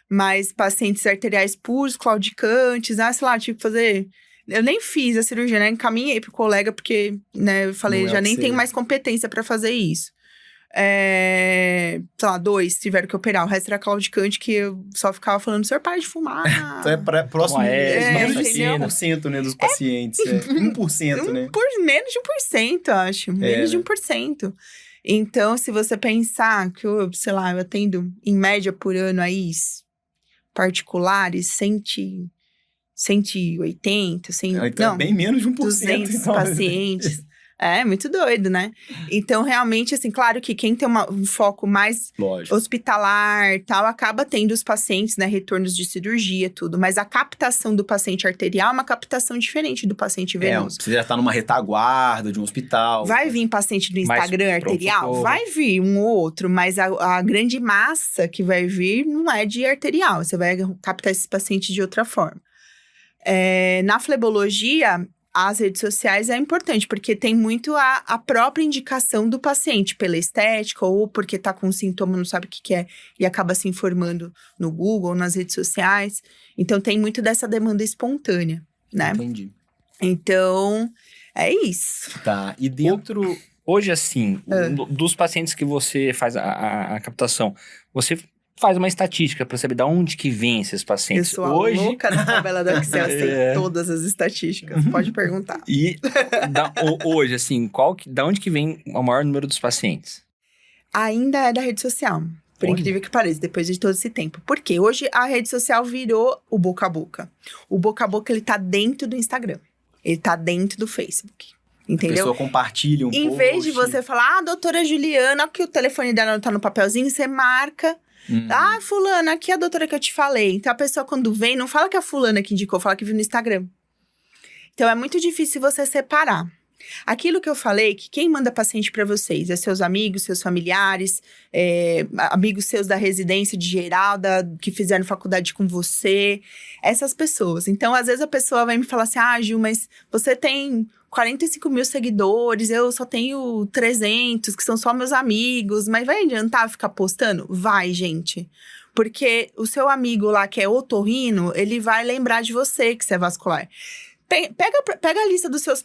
Speaker 3: Mas pacientes arteriais puros, claudicantes, sei lá, tipo, fazer... Eu nem fiz a cirurgia, né? Encaminhei pro colega, porque, né, eu falei, já nem tenho mais competência pra fazer isso. Sei lá, 2 tiveram que operar. O resto era claudicante, que eu só ficava falando, senhor, para de fumar.
Speaker 1: Então é próximo menos de
Speaker 3: entendeu?
Speaker 1: 5%, né, dos pacientes. 1%, né?
Speaker 3: Menos de 1%, acho. Menos de 1%. Então, se você pensar que eu atendo, em média, por ano aí, particulares, 180,
Speaker 1: Então é bem menos de 1%.
Speaker 3: 200
Speaker 1: então.
Speaker 3: pacientes. É, muito doido, né? Então, realmente, assim, claro que quem tem um foco mais hospitalar, tal, acaba tendo os pacientes, né, retornos de cirurgia, tudo. Mas a captação do paciente arterial é uma captação diferente do paciente venoso.
Speaker 1: Você já tá numa retaguarda de um hospital.
Speaker 3: Vai vir paciente do Instagram arterial? Vai vir um ou outro, mas a grande massa que vai vir não é de arterial. Você vai captar esses pacientes de outra forma. Na flebologia, as redes sociais é importante, porque tem muito a própria indicação do paciente, pela estética, ou porque tá com um sintoma, não sabe o que é, e acaba se informando no Google, nas redes sociais. Então, tem muito dessa demanda espontânea, né?
Speaker 1: Entendi.
Speaker 3: Então, é isso.
Speaker 1: Tá, e dentro...
Speaker 2: Hoje, assim, dos pacientes que você faz a captação, você faz uma estatística para saber de onde que vem esses pacientes.
Speaker 3: Eu sou a louca da tabela do Excel, sei todas as estatísticas, pode perguntar.
Speaker 2: E hoje, assim, da onde que vem o maior número dos pacientes?
Speaker 3: Ainda é da rede social, por incrível que pareça, depois de todo esse tempo. Porque hoje a rede social virou o boca a boca. O boca a boca, ele tá dentro do Instagram, ele tá dentro do Facebook. Entendeu?
Speaker 1: A pessoa compartilha um post.
Speaker 3: Em vez de você falar, doutora Juliana, que o telefone dela tá no papelzinho, você marca... fulana, aqui é a doutora que eu te falei. Então, a pessoa quando vem, não fala que é a fulana que indicou, fala que viu no Instagram. Então, é muito difícil você separar. Aquilo que eu falei, que quem manda paciente para vocês é seus amigos, seus familiares, amigos seus da residência de geral, que fizeram faculdade com você, essas pessoas. Então, às vezes a pessoa vai me falar assim, Gil, mas você tem 45 mil seguidores, eu só tenho 300, que são só meus amigos, mas vai adiantar ficar postando? Vai, gente. Porque o seu amigo lá, que é otorrino, ele vai lembrar de você, que você é vascular. Pega a lista dos seus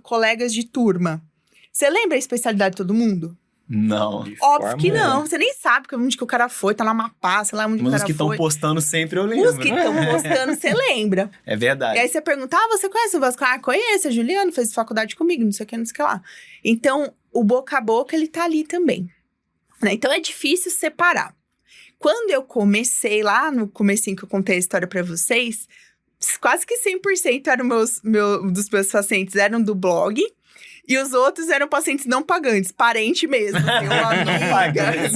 Speaker 3: colegas de turma. Você lembra a especialidade de todo mundo?
Speaker 1: Não.
Speaker 3: Óbvio que não. Você nem sabe onde que o cara foi, tá na Amapá, sei lá onde o cara foi.
Speaker 1: Mas os que estão postando sempre eu lembro.
Speaker 3: Os que estão postando, você lembra.
Speaker 1: É verdade.
Speaker 3: E aí você pergunta, você conhece o vascular? Conheço, a Juliana fez faculdade comigo, não sei o que, não sei o que lá. Então, o boca a boca, ele tá ali também. Né? Então, é difícil separar. Quando eu comecei lá, no comecinho que eu contei a história pra vocês, quase que 100% eram dos meus pacientes eram do blog. E os outros eram pacientes não pagantes, parente mesmo. Assim, uma amiga, não pagantes.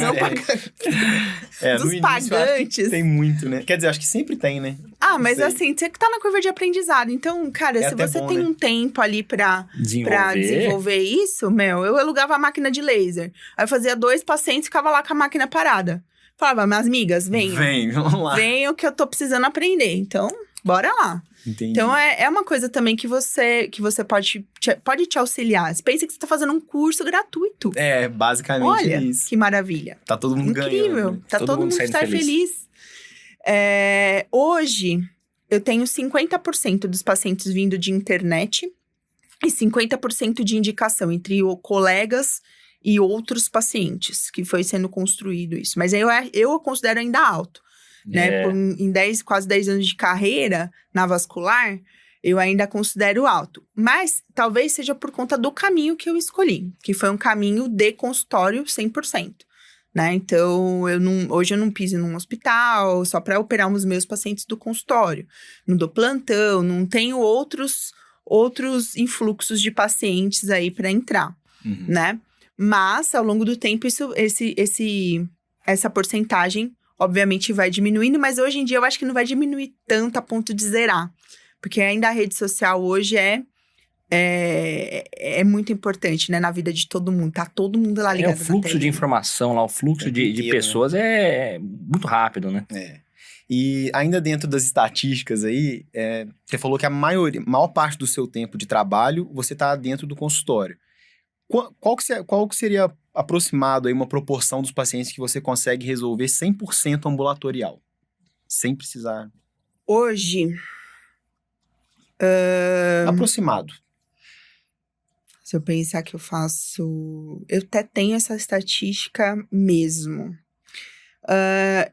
Speaker 1: Dos pagantes. Tem muito, né? Quer dizer, acho que sempre tem, né?
Speaker 3: Mas assim, você que tá na curva de aprendizado. Então, cara, se você tem um tempo ali pra desenvolver isso, eu alugava a máquina de laser. Aí eu fazia 2 pacientes e ficava lá com a máquina parada. Falava, minhas amigas, venham.
Speaker 1: Vamos lá.
Speaker 3: Venham que eu tô precisando aprender. Então, bora lá.
Speaker 1: Entendi.
Speaker 3: Então, é uma coisa também que você pode te auxiliar. Você pensa que você tá fazendo um curso gratuito.
Speaker 1: Basicamente
Speaker 3: Olha,
Speaker 1: isso.
Speaker 3: Que maravilha.
Speaker 1: Tá todo mundo ganhando.
Speaker 3: Incrível.
Speaker 1: Né?
Speaker 3: Tá todo mundo feliz. Hoje, eu tenho 50% dos pacientes vindo de internet e 50% de indicação entre colegas e outros pacientes, que foi sendo construído isso. Mas eu considero ainda alto. Né? Em quase 10 anos de carreira na vascular, eu ainda considero alto. Mas talvez seja por conta do caminho que eu escolhi, que foi um caminho de consultório 100%. Né? Então, hoje eu não piso num hospital só para operar os meus pacientes do consultório. Não dou plantão, não tenho outros influxos de pacientes aí para entrar, né? Mas, ao longo do tempo, essa porcentagem obviamente vai diminuindo, mas hoje em dia eu acho que não vai diminuir tanto a ponto de zerar. Porque ainda a rede social hoje é muito importante, né, na vida de todo mundo. Tá todo mundo lá ligado.
Speaker 2: O fluxo de informação lá, o fluxo de pessoas é muito rápido, né?
Speaker 1: E ainda dentro das estatísticas aí, você falou que a maior parte do seu tempo de trabalho, você tá dentro do consultório. Qual que seria aproximado aí uma proporção dos pacientes que você consegue resolver 100% ambulatorial? Sem precisar...
Speaker 3: Hoje...
Speaker 1: Aproximado.
Speaker 3: Se eu pensar que eu faço... Eu até tenho essa estatística mesmo.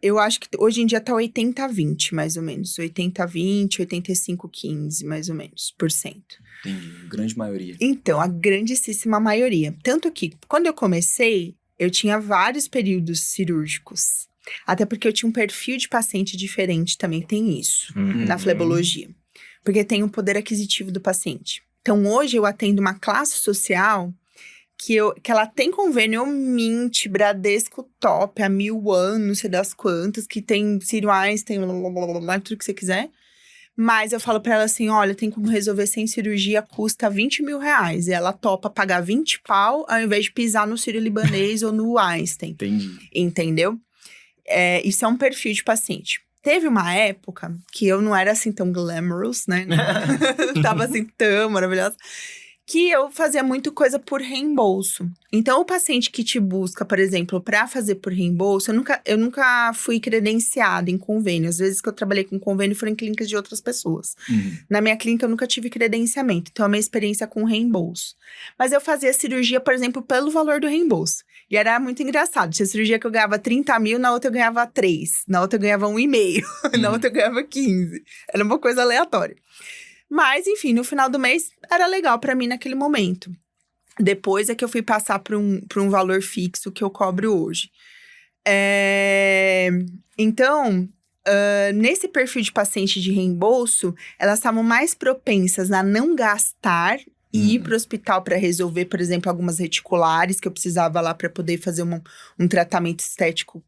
Speaker 3: Eu acho que hoje em dia tá 80-20, mais ou menos. 80-20, 85-15, mais ou menos, por cento.
Speaker 1: Entendi, grande maioria.
Speaker 3: Então, a grandíssima maioria. Tanto que, quando eu comecei, eu tinha vários períodos cirúrgicos. Até porque eu tinha um perfil de paciente diferente, também tem isso, na flebologia. Porque tem um poder aquisitivo do paciente. Então, hoje eu atendo uma classe social que ela tem convênio Mint, Bradesco Top, há 1000 anos, não sei das quantas, que tem Sírio Einstein, tudo que você quiser. Mas eu falo pra ela assim, olha, tem como resolver sem cirurgia, custa 20 mil reais. E ela topa pagar 20 pau, ao invés de pisar no Sírio-Libanês ou no Einstein.
Speaker 1: Entendi.
Speaker 3: Entendeu? Isso é um perfil de paciente. Teve uma época que eu não era assim tão glamorous, né? Tava assim tão maravilhosa. Que eu fazia muito coisa por reembolso. Então, o paciente que te busca, por exemplo, para fazer por reembolso, eu nunca fui credenciada em convênio. Às vezes que eu trabalhei com convênio foram em clínicas de outras pessoas. Na minha clínica, eu nunca tive credenciamento. Então, a minha experiência com reembolso. Mas eu fazia cirurgia, por exemplo, pelo valor do reembolso. E era muito engraçado. Tinha cirurgia que eu ganhava 30 mil, na outra eu ganhava 3. Na outra eu ganhava 1,5. Na outra eu ganhava 15. Era uma coisa aleatória. Mas, enfim, no final do mês, era legal pra mim naquele momento. Depois é que eu fui passar pra um valor fixo que eu cobro hoje. Então, nesse perfil de paciente de reembolso, elas estavam mais propensas a não gastar e ir pro hospital para resolver, por exemplo, algumas reticulares que eu precisava lá para poder fazer um tratamento estético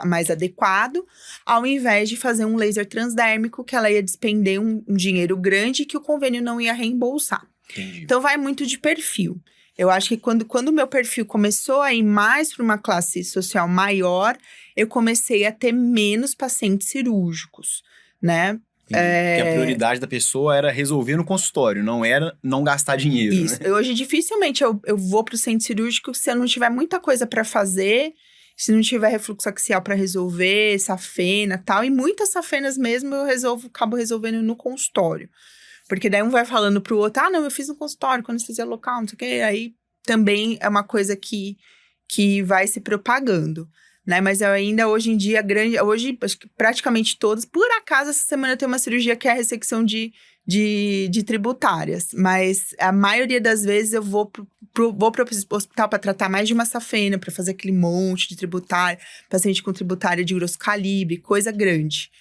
Speaker 3: mais adequado, ao invés de fazer um laser transdérmico, que ela ia despender um dinheiro grande que o convênio não ia reembolsar.
Speaker 1: Entendi.
Speaker 3: Então, vai muito de perfil. Eu acho que quando o meu perfil começou a ir mais para uma classe social maior, eu comecei a ter menos pacientes cirúrgicos, né?
Speaker 1: Porque a prioridade da pessoa era resolver no consultório, não era não gastar dinheiro.
Speaker 3: Isso.
Speaker 1: Né?
Speaker 3: Hoje, dificilmente eu vou para o centro cirúrgico se eu não tiver muita coisa para fazer. Se não tiver refluxo axial para resolver, safena e tal. E muitas safenas mesmo acabo resolvendo no consultório. Porque daí um vai falando pro outro, não, eu fiz no consultório, quando anestesia local, não sei o quê. Aí também é uma coisa que vai se propagando, né? Mas eu ainda, hoje em dia, hoje, acho que praticamente todas. Por acaso, essa semana eu tenho uma cirurgia que é a ressecção de tributárias. Mas a maioria das vezes eu vou pro hospital para tratar mais de uma safena, para fazer aquele monte de tributária, paciente com tributária de grosso calibre, coisa grande,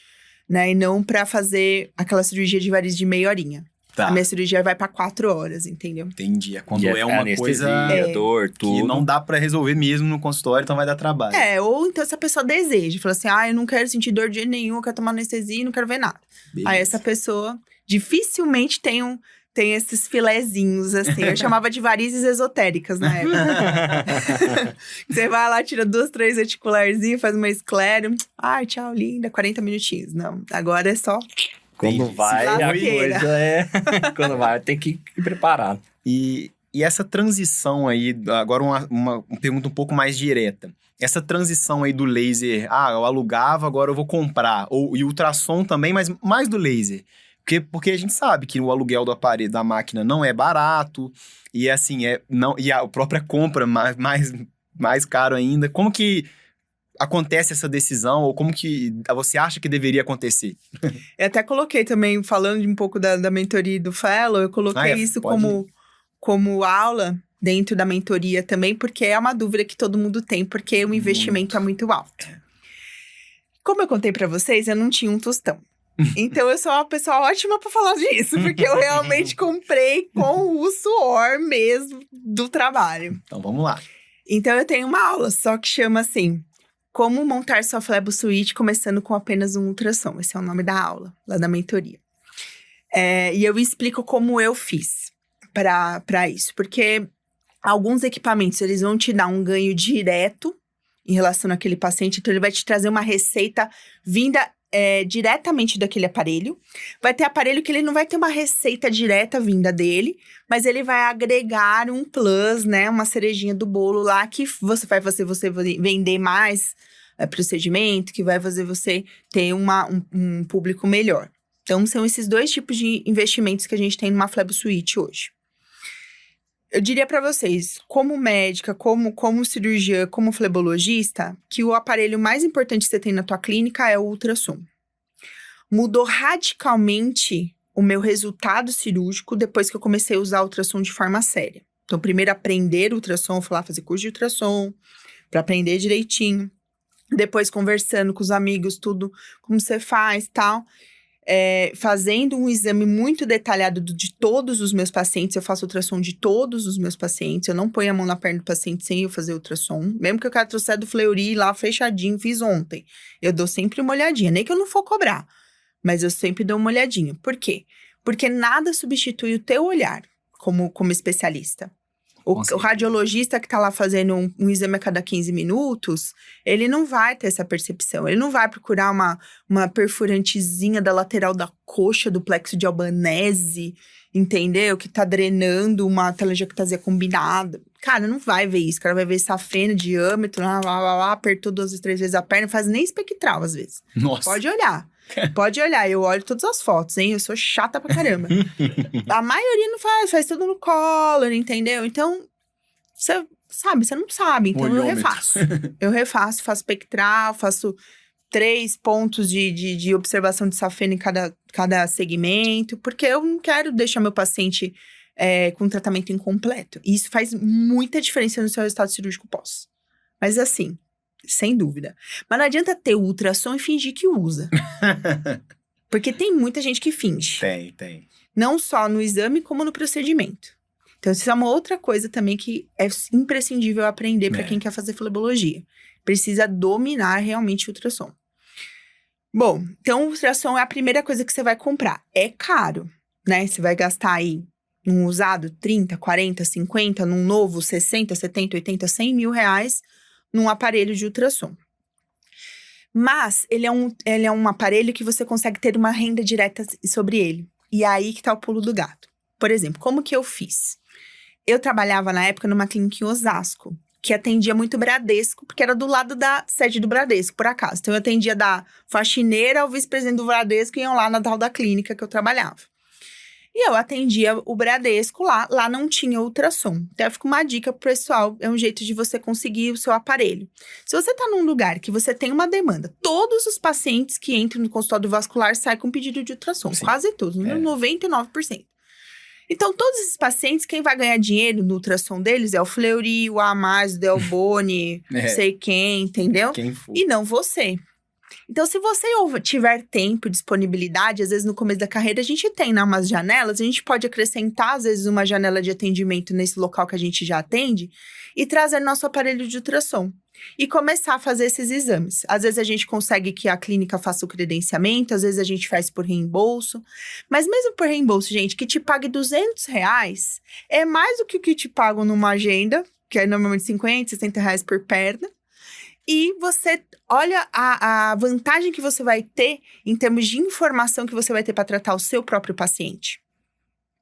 Speaker 3: né? E não pra fazer aquela cirurgia de varizes de meia horinha.
Speaker 1: Tá.
Speaker 3: A minha cirurgia vai pra 4 horas, entendeu?
Speaker 1: Entendi. É quando
Speaker 2: E
Speaker 1: é uma
Speaker 2: anestesia,
Speaker 1: coisa
Speaker 2: dor, tudo.
Speaker 1: que não dá pra resolver mesmo no consultório, então vai dar trabalho.
Speaker 3: Ou então se a pessoa deseja, fala assim, eu não quero sentir dor de jeito nenhum, eu quero tomar anestesia e não quero ver nada.
Speaker 1: Beleza.
Speaker 3: Aí essa pessoa dificilmente tem esses filezinhos, assim. Eu chamava de varizes esotéricas na época. Você vai lá, tira 2, 3 articularzinhos, faz uma esclero. Ai, tchau, linda, 40 minutinhos. Não, agora é só...
Speaker 2: Quando
Speaker 1: Entendi.
Speaker 2: vai, a
Speaker 3: Lasqueira.
Speaker 2: coisa é... Quando vai, tem que ir preparado.
Speaker 1: E essa transição aí, agora uma pergunta um pouco mais direta. Essa transição aí do laser, eu alugava, agora eu vou comprar. E ultrassom também, mas mais do laser. Porque a gente sabe que o aluguel do aparelho, da máquina, não é barato. E assim, e a própria compra mais caro ainda. Como que acontece essa decisão? Ou como que você acha que deveria acontecer?
Speaker 3: Eu até coloquei também, falando de um pouco da mentoria e do fellow, eu coloquei isso como aula dentro da mentoria também, porque é uma dúvida que todo mundo tem, porque o investimento é muito alto. Como eu contei pra vocês, eu não tinha um tostão. Então, eu sou uma pessoa ótima pra falar disso, porque eu realmente comprei com o suor mesmo do trabalho.
Speaker 1: Então, vamos lá.
Speaker 3: Então, eu tenho uma aula só que chama assim... Como montar sua Flebo Suite começando com apenas um ultrassom. Esse é o nome da aula, lá da mentoria. E eu explico como eu fiz para isso. Porque alguns equipamentos, eles vão te dar um ganho direto em relação àquele paciente. Então, ele vai te trazer uma receita vinda diretamente daquele aparelho. Vai ter aparelho que ele não vai ter uma receita direta vinda dele, mas ele vai agregar um plus, né? Uma cerejinha do bolo lá que vai fazer você vender mais procedimento, que vai fazer você ter um público melhor. Então, são esses 2 tipos de investimentos que a gente tem numa Flebo Suite hoje. Eu diria para vocês, como médica, como cirurgiã, como flebologista, que o aparelho mais importante que você tem na tua clínica é o ultrassom. Mudou radicalmente o meu resultado cirúrgico depois que eu comecei a usar ultrassom de forma séria. Então, primeiro aprender ultrassom, fui lá fazer curso de ultrassom, para aprender direitinho. Depois conversando com os amigos, tudo, como você faz e tal. Fazendo um exame muito detalhado de todos os meus pacientes. Eu faço ultrassom de todos os meus pacientes. Eu não ponho a mão na perna do paciente sem eu fazer ultrassom. Mesmo que o cara trouxer do Fleury lá fechadinho, fiz ontem. Eu dou sempre uma olhadinha, nem que eu não for cobrar. Mas eu sempre dou uma olhadinha. Por quê? Porque nada substitui o teu olhar como especialista. O radiologista que tá lá fazendo um exame a cada 15 minutos, ele não vai ter essa percepção. Ele não vai procurar uma perfurantezinha da lateral da coxa, do plexo de Albanese, entendeu? Que tá drenando uma telangiectasia combinada. Cara, não vai ver isso. O cara vai ver safena, diâmetro, apertou 2 ou 3 vezes a perna, não faz nem espectral às vezes.
Speaker 1: Nossa.
Speaker 3: Pode olhar. Pode olhar, eu olho todas as fotos, hein? Eu sou chata pra caramba. A maioria não faz tudo no color, entendeu? Então, você não sabe. Então, eu refaço, faço espectral, faço 3 pontos de observação de safena em cada segmento, porque eu não quero deixar meu paciente com tratamento incompleto. E isso faz muita diferença no seu resultado cirúrgico pós. Mas assim, sem dúvida. Mas não adianta ter ultrassom e fingir que usa. Porque tem muita gente que finge.
Speaker 1: Tem.
Speaker 3: Não só no exame, como no procedimento. Então, isso é uma outra coisa também que é imprescindível aprender para quem quer fazer flebologia. Precisa dominar realmente o ultrassom. Bom, então o ultrassom é a primeira coisa que você vai comprar. É caro, né? Você vai gastar aí num usado 30, 40, 50, num novo 60, 70, 80, 100 mil reais num aparelho de ultrassom. Mas ele é um aparelho que você consegue ter uma renda direta sobre ele. E é aí que tá o pulo do gato. Por exemplo, como que eu fiz? Eu trabalhava na época numa clínica em Osasco, que atendia muito Bradesco, porque era do lado da sede do Bradesco, por acaso. Então, eu atendia da faxineira ao vice-presidente do Bradesco, e iam lá na tal da clínica que eu trabalhava. E eu atendia o Bradesco lá não tinha ultrassom. Então, fica uma dica pro pessoal, é um jeito de você conseguir o seu aparelho. Se você tá num lugar que você tem uma demanda, todos os pacientes que entram no consultório vascular saem com pedido de ultrassom. Sim. Quase todos, 99%. Então, todos esses pacientes, quem vai ganhar dinheiro no ultrassom deles é o Fleury, o Amaz, o Delboni, não sei quem, entendeu?
Speaker 1: Quem for.
Speaker 3: E não você. Então, se você tiver tempo e disponibilidade, às vezes no começo da carreira a gente tem, né, umas janelas, a gente pode acrescentar, às vezes, uma janela de atendimento nesse local que a gente já atende e trazer nosso aparelho de ultrassom e começar a fazer esses exames. Às vezes a gente consegue que a clínica faça o credenciamento, às vezes a gente faz por reembolso, mas mesmo por reembolso, gente, que te pague R$200 é mais do que o que te pagam numa agenda, que é normalmente R$50, R$60 por perna. E você olha a vantagem que você vai ter em termos de informação que você vai ter para tratar o seu próprio paciente.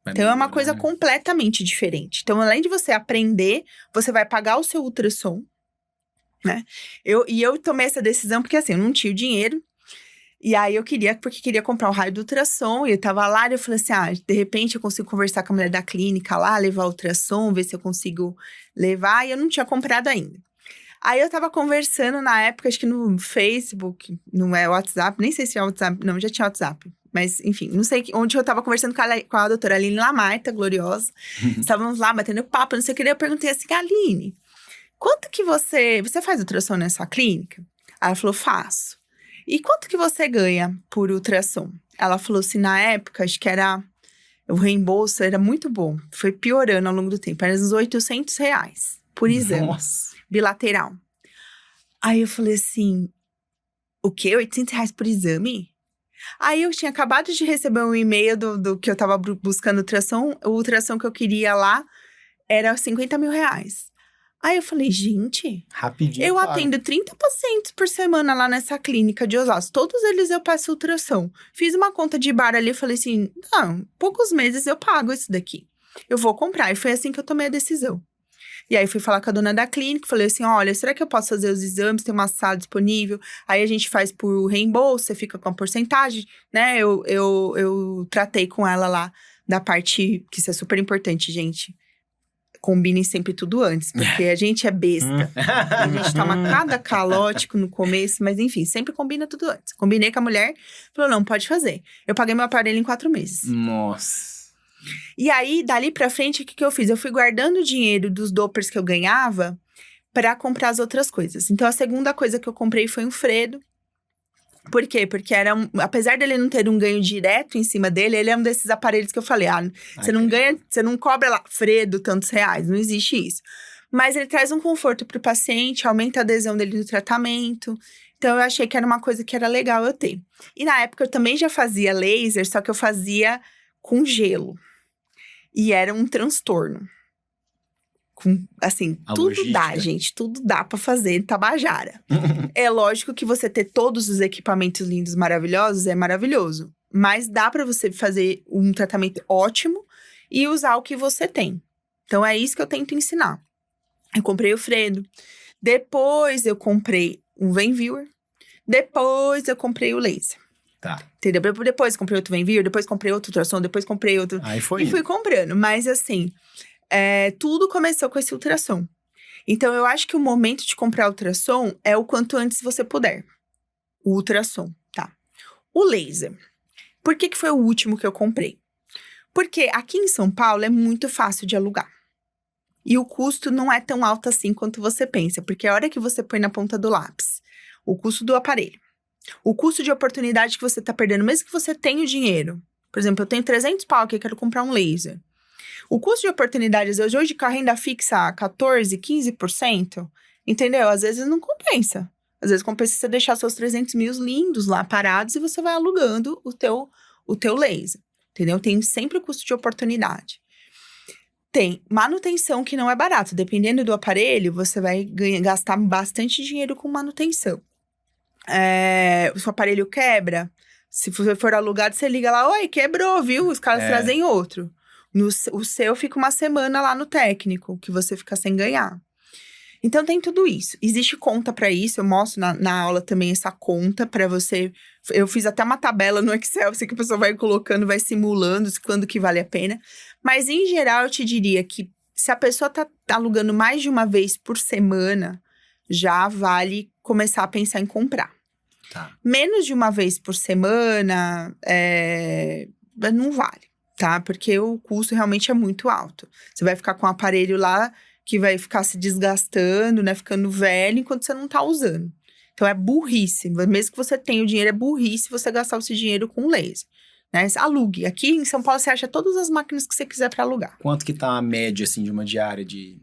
Speaker 3: Então, é uma coisa completamente diferente. Então, além de você aprender, você vai pagar o seu ultrassom, né? Eu tomei essa decisão porque, assim, eu não tinha o dinheiro. E aí, porque queria comprar o raio do ultrassom. E eu tava lá e eu falei assim, de repente eu consigo conversar com a mulher da clínica lá, levar o ultrassom, ver se eu consigo levar. E eu não tinha comprado ainda. Aí eu tava conversando na época, acho que no Facebook, não é WhatsApp, nem sei se é WhatsApp, não, já tinha WhatsApp. Mas, enfim, não sei onde eu tava conversando com a doutora Aline Lamarta, gloriosa. Estávamos lá batendo papo, não sei o que. Eu perguntei assim, Aline, quanto que você faz ultrassom nessa clínica? Aí ela falou, faço. E quanto que você ganha por ultrassom? Ela falou assim, na época, acho que era, o reembolso era muito bom. Foi piorando ao longo do tempo, era uns R$800 por exame.
Speaker 1: Nossa.
Speaker 3: Bilateral. Aí eu falei assim, o quê? R$800 por exame? Aí eu tinha acabado de receber um e-mail do que eu tava buscando ultrassom. O ultrassom que eu queria lá era R$50 mil. Aí eu falei, gente,
Speaker 1: rapidinho.
Speaker 3: Eu atendo 30 pacientes por semana lá nessa clínica de Osasco. Todos eles eu peço ultrassom. Fiz uma conta de bar ali e falei assim, não, poucos meses eu pago isso daqui. Eu vou comprar. E foi assim que eu tomei a decisão. E aí, fui falar com a dona da clínica, falei assim, olha, será que eu posso fazer os exames? Tem uma sala disponível? Aí, a gente faz por reembolso, você fica com a porcentagem, né? Eu tratei com ela lá da parte, que isso é super importante, gente. Combinem sempre tudo antes, porque a gente é besta. A gente toma cada calótico no começo, mas enfim, sempre combina tudo antes. Combinei com a mulher, falou, não, pode fazer. Eu paguei meu aparelho em 4 meses.
Speaker 1: Nossa.
Speaker 3: E aí, dali pra frente, o que eu fiz? Eu fui guardando o dinheiro dos doppers que eu ganhava pra comprar as outras coisas. Então, a segunda coisa que eu comprei foi um Fredo. Por quê? Porque apesar dele não ter um ganho direto em cima dele, ele é um desses aparelhos que eu falei, você não ganha, você não cobra lá, Fredo, tantos reais, não existe isso. Mas ele traz um conforto pro paciente, aumenta a adesão dele no tratamento. Então, eu achei que era uma coisa que era legal eu ter. E na época, eu também já fazia laser, só que eu fazia com gelo. E era um transtorno. Assim, tudo dá, gente. Tudo dá pra fazer em Tabajara. É lógico que você ter todos os equipamentos lindos, maravilhosos, é maravilhoso. Mas dá pra você fazer um tratamento ótimo e usar o que você tem. Então, é isso que eu tento ensinar. Eu comprei o Fredo. Depois, eu comprei um Venviewer. Depois, eu comprei o laser.
Speaker 1: Tá.
Speaker 3: Entendeu? Depois comprei outro Venviewer, depois comprei outro ultrassom, depois comprei outro.
Speaker 1: Aí foi.
Speaker 3: E fui comprando. Mas assim, tudo começou com esse ultrassom. Então, eu acho que o momento de comprar ultrassom é o quanto antes você puder. O ultrassom, tá? O laser. Por que foi o último que eu comprei? Porque aqui em São Paulo é muito fácil de alugar. E o custo não é tão alto assim quanto você pensa. Porque a hora que você põe na ponta do lápis o custo do aparelho, o custo de oportunidade que você tá perdendo, mesmo que você tenha o dinheiro. Por exemplo, eu tenho 300 pau aqui, eu quero comprar um laser. O custo de oportunidade, às vezes, hoje com a renda fixa 14%, 15%, entendeu? Às vezes não compensa. Às vezes compensa você deixar seus 300 mil lindos lá parados e você vai alugando o teu laser, entendeu? Tem sempre o custo de oportunidade. Tem manutenção que não é barato. Dependendo do aparelho, você vai gastar bastante dinheiro com manutenção. O seu aparelho quebra, se você for alugado, você liga lá, oi, quebrou, viu? Os caras trazem outro. O seu fica uma semana lá no técnico, que você fica sem ganhar. Então, tem tudo isso. Existe conta pra isso, eu mostro na aula também essa conta pra você. Eu fiz até uma tabela no Excel, assim, que a pessoa vai colocando, vai simulando quando que vale a pena. Mas, em geral, eu te diria que se a pessoa tá alugando mais de uma vez por semana, já vale começar a pensar em comprar.
Speaker 1: Tá.
Speaker 3: Menos de uma vez por semana, não vale, tá? Porque o custo realmente é muito alto. Você vai ficar com um aparelho lá que vai ficar se desgastando, né? Ficando velho, enquanto você não tá usando. Então, é burrice. Mesmo que você tenha o dinheiro, é burrice você gastar esse dinheiro com laser. Né? Alugue. Aqui em São Paulo, você acha todas as máquinas que você quiser para alugar.
Speaker 1: Quanto que tá a média, assim, de uma diária de...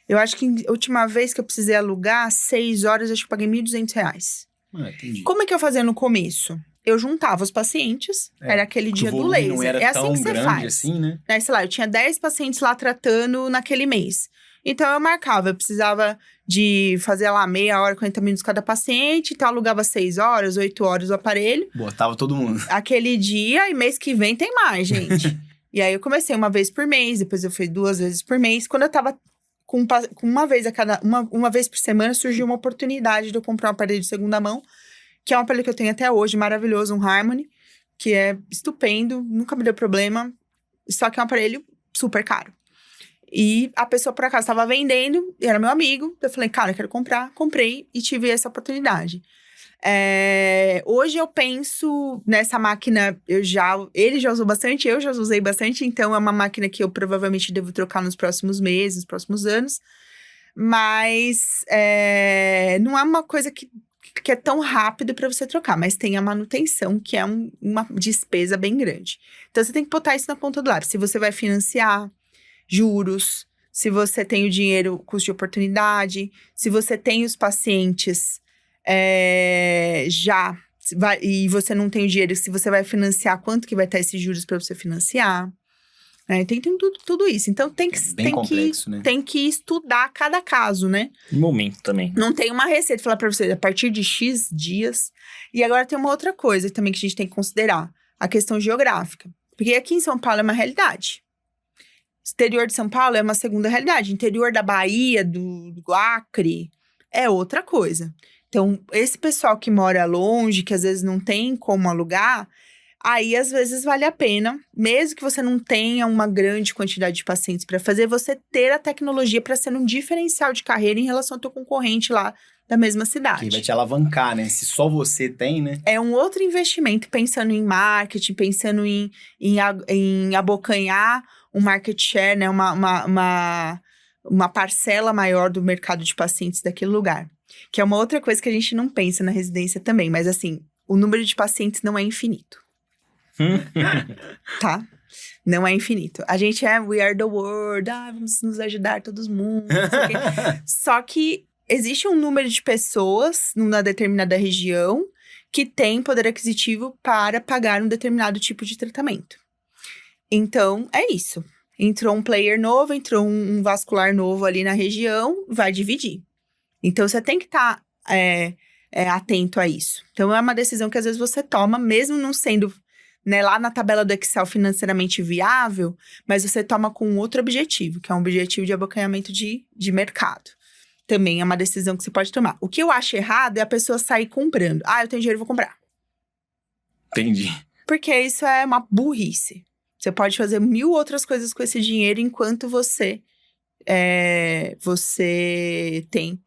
Speaker 3: Eu acho que a última vez que eu precisei alugar, 6 horas, eu acho que paguei R$1.200.
Speaker 1: Entendi.
Speaker 3: Como é que eu fazia no começo? Eu juntava os pacientes, era aquele dia do laser.
Speaker 1: Não era
Speaker 3: é assim
Speaker 1: tão
Speaker 3: que você
Speaker 1: grande
Speaker 3: faz.
Speaker 1: assim, né?
Speaker 3: Sei lá, eu tinha 10 pacientes lá tratando naquele mês. Então, eu marcava, eu precisava de fazer lá meia hora, 40 minutos cada paciente. Então, eu alugava 6 horas, 8 horas o aparelho.
Speaker 1: Botava todo mundo.
Speaker 3: Aquele dia, e mês que vem tem mais, gente. E aí, eu comecei uma vez por mês, depois eu fiz 2 vezes por mês. Quando eu tava com uma vez a cada... Uma vez por semana, surgiu uma oportunidade de eu comprar um aparelho de segunda mão, que é um aparelho que eu tenho até hoje, maravilhoso, um Harmony, que é estupendo, nunca me deu problema, só que é um aparelho super caro. E a pessoa, por acaso, estava vendendo, era meu amigo, eu falei, cara, eu quero comprar, comprei e tive essa oportunidade. Hoje eu penso nessa máquina, ele já usou bastante, eu já usei bastante, então é uma máquina que eu provavelmente devo trocar nos próximos meses, nos próximos anos, mas não é uma coisa que é tão rápido para você trocar, mas tem a manutenção, que é uma despesa bem grande. Então, você tem que botar isso na ponta do lápis. Se você vai financiar, juros, se você tem o dinheiro, custo de oportunidade, se você tem os pacientes e você não tem o dinheiro, se você vai financiar, quanto que vai estar esses juros para você financiar. Tem tudo isso. Então, tem
Speaker 1: complexo, né?
Speaker 3: Tem que estudar cada caso, né?
Speaker 2: Momento também.
Speaker 3: Não tem uma receita, falar pra você, a partir de X dias. E agora tem uma outra coisa também que a gente tem que considerar. A questão geográfica. Porque aqui em São Paulo é uma realidade. Exterior de São Paulo é uma segunda realidade. Interior da Bahia, do Acre, é outra coisa. Então, esse pessoal que mora longe, que às vezes não tem como alugar... Aí, às vezes, vale a pena, mesmo que você não tenha uma grande quantidade de pacientes para fazer, você ter a tecnologia para ser um diferencial de carreira em relação ao teu concorrente lá da mesma cidade.
Speaker 1: Que vai te alavancar, né? Se só você tem, né?
Speaker 3: É um outro investimento, pensando em marketing, pensando em abocanhar um market share, né? Uma parcela maior do mercado de pacientes daquele lugar. Que é uma outra coisa que a gente não pensa na residência também. Mas, assim, o número de pacientes não é infinito. Tá? Não é infinito. A gente we are the world, vamos nos ajudar todos mundo. Só que existe um número de pessoas numa determinada região que tem poder aquisitivo para pagar um determinado tipo de tratamento. Então, é isso. Entrou um player novo, entrou um vascular novo ali na região, vai dividir. Então, você tem que estar atento a isso. Então, é uma decisão que às vezes você toma, mesmo não sendo... lá na tabela do Excel financeiramente viável, mas você toma com outro objetivo, que é um objetivo de abocanhamento de mercado. Também é uma decisão que você pode tomar. O que eu acho errado é a pessoa sair comprando. Eu tenho dinheiro, vou comprar.
Speaker 1: Entendi.
Speaker 3: Porque isso é uma burrice. Você pode fazer 1000 outras coisas com esse dinheiro enquanto você tem...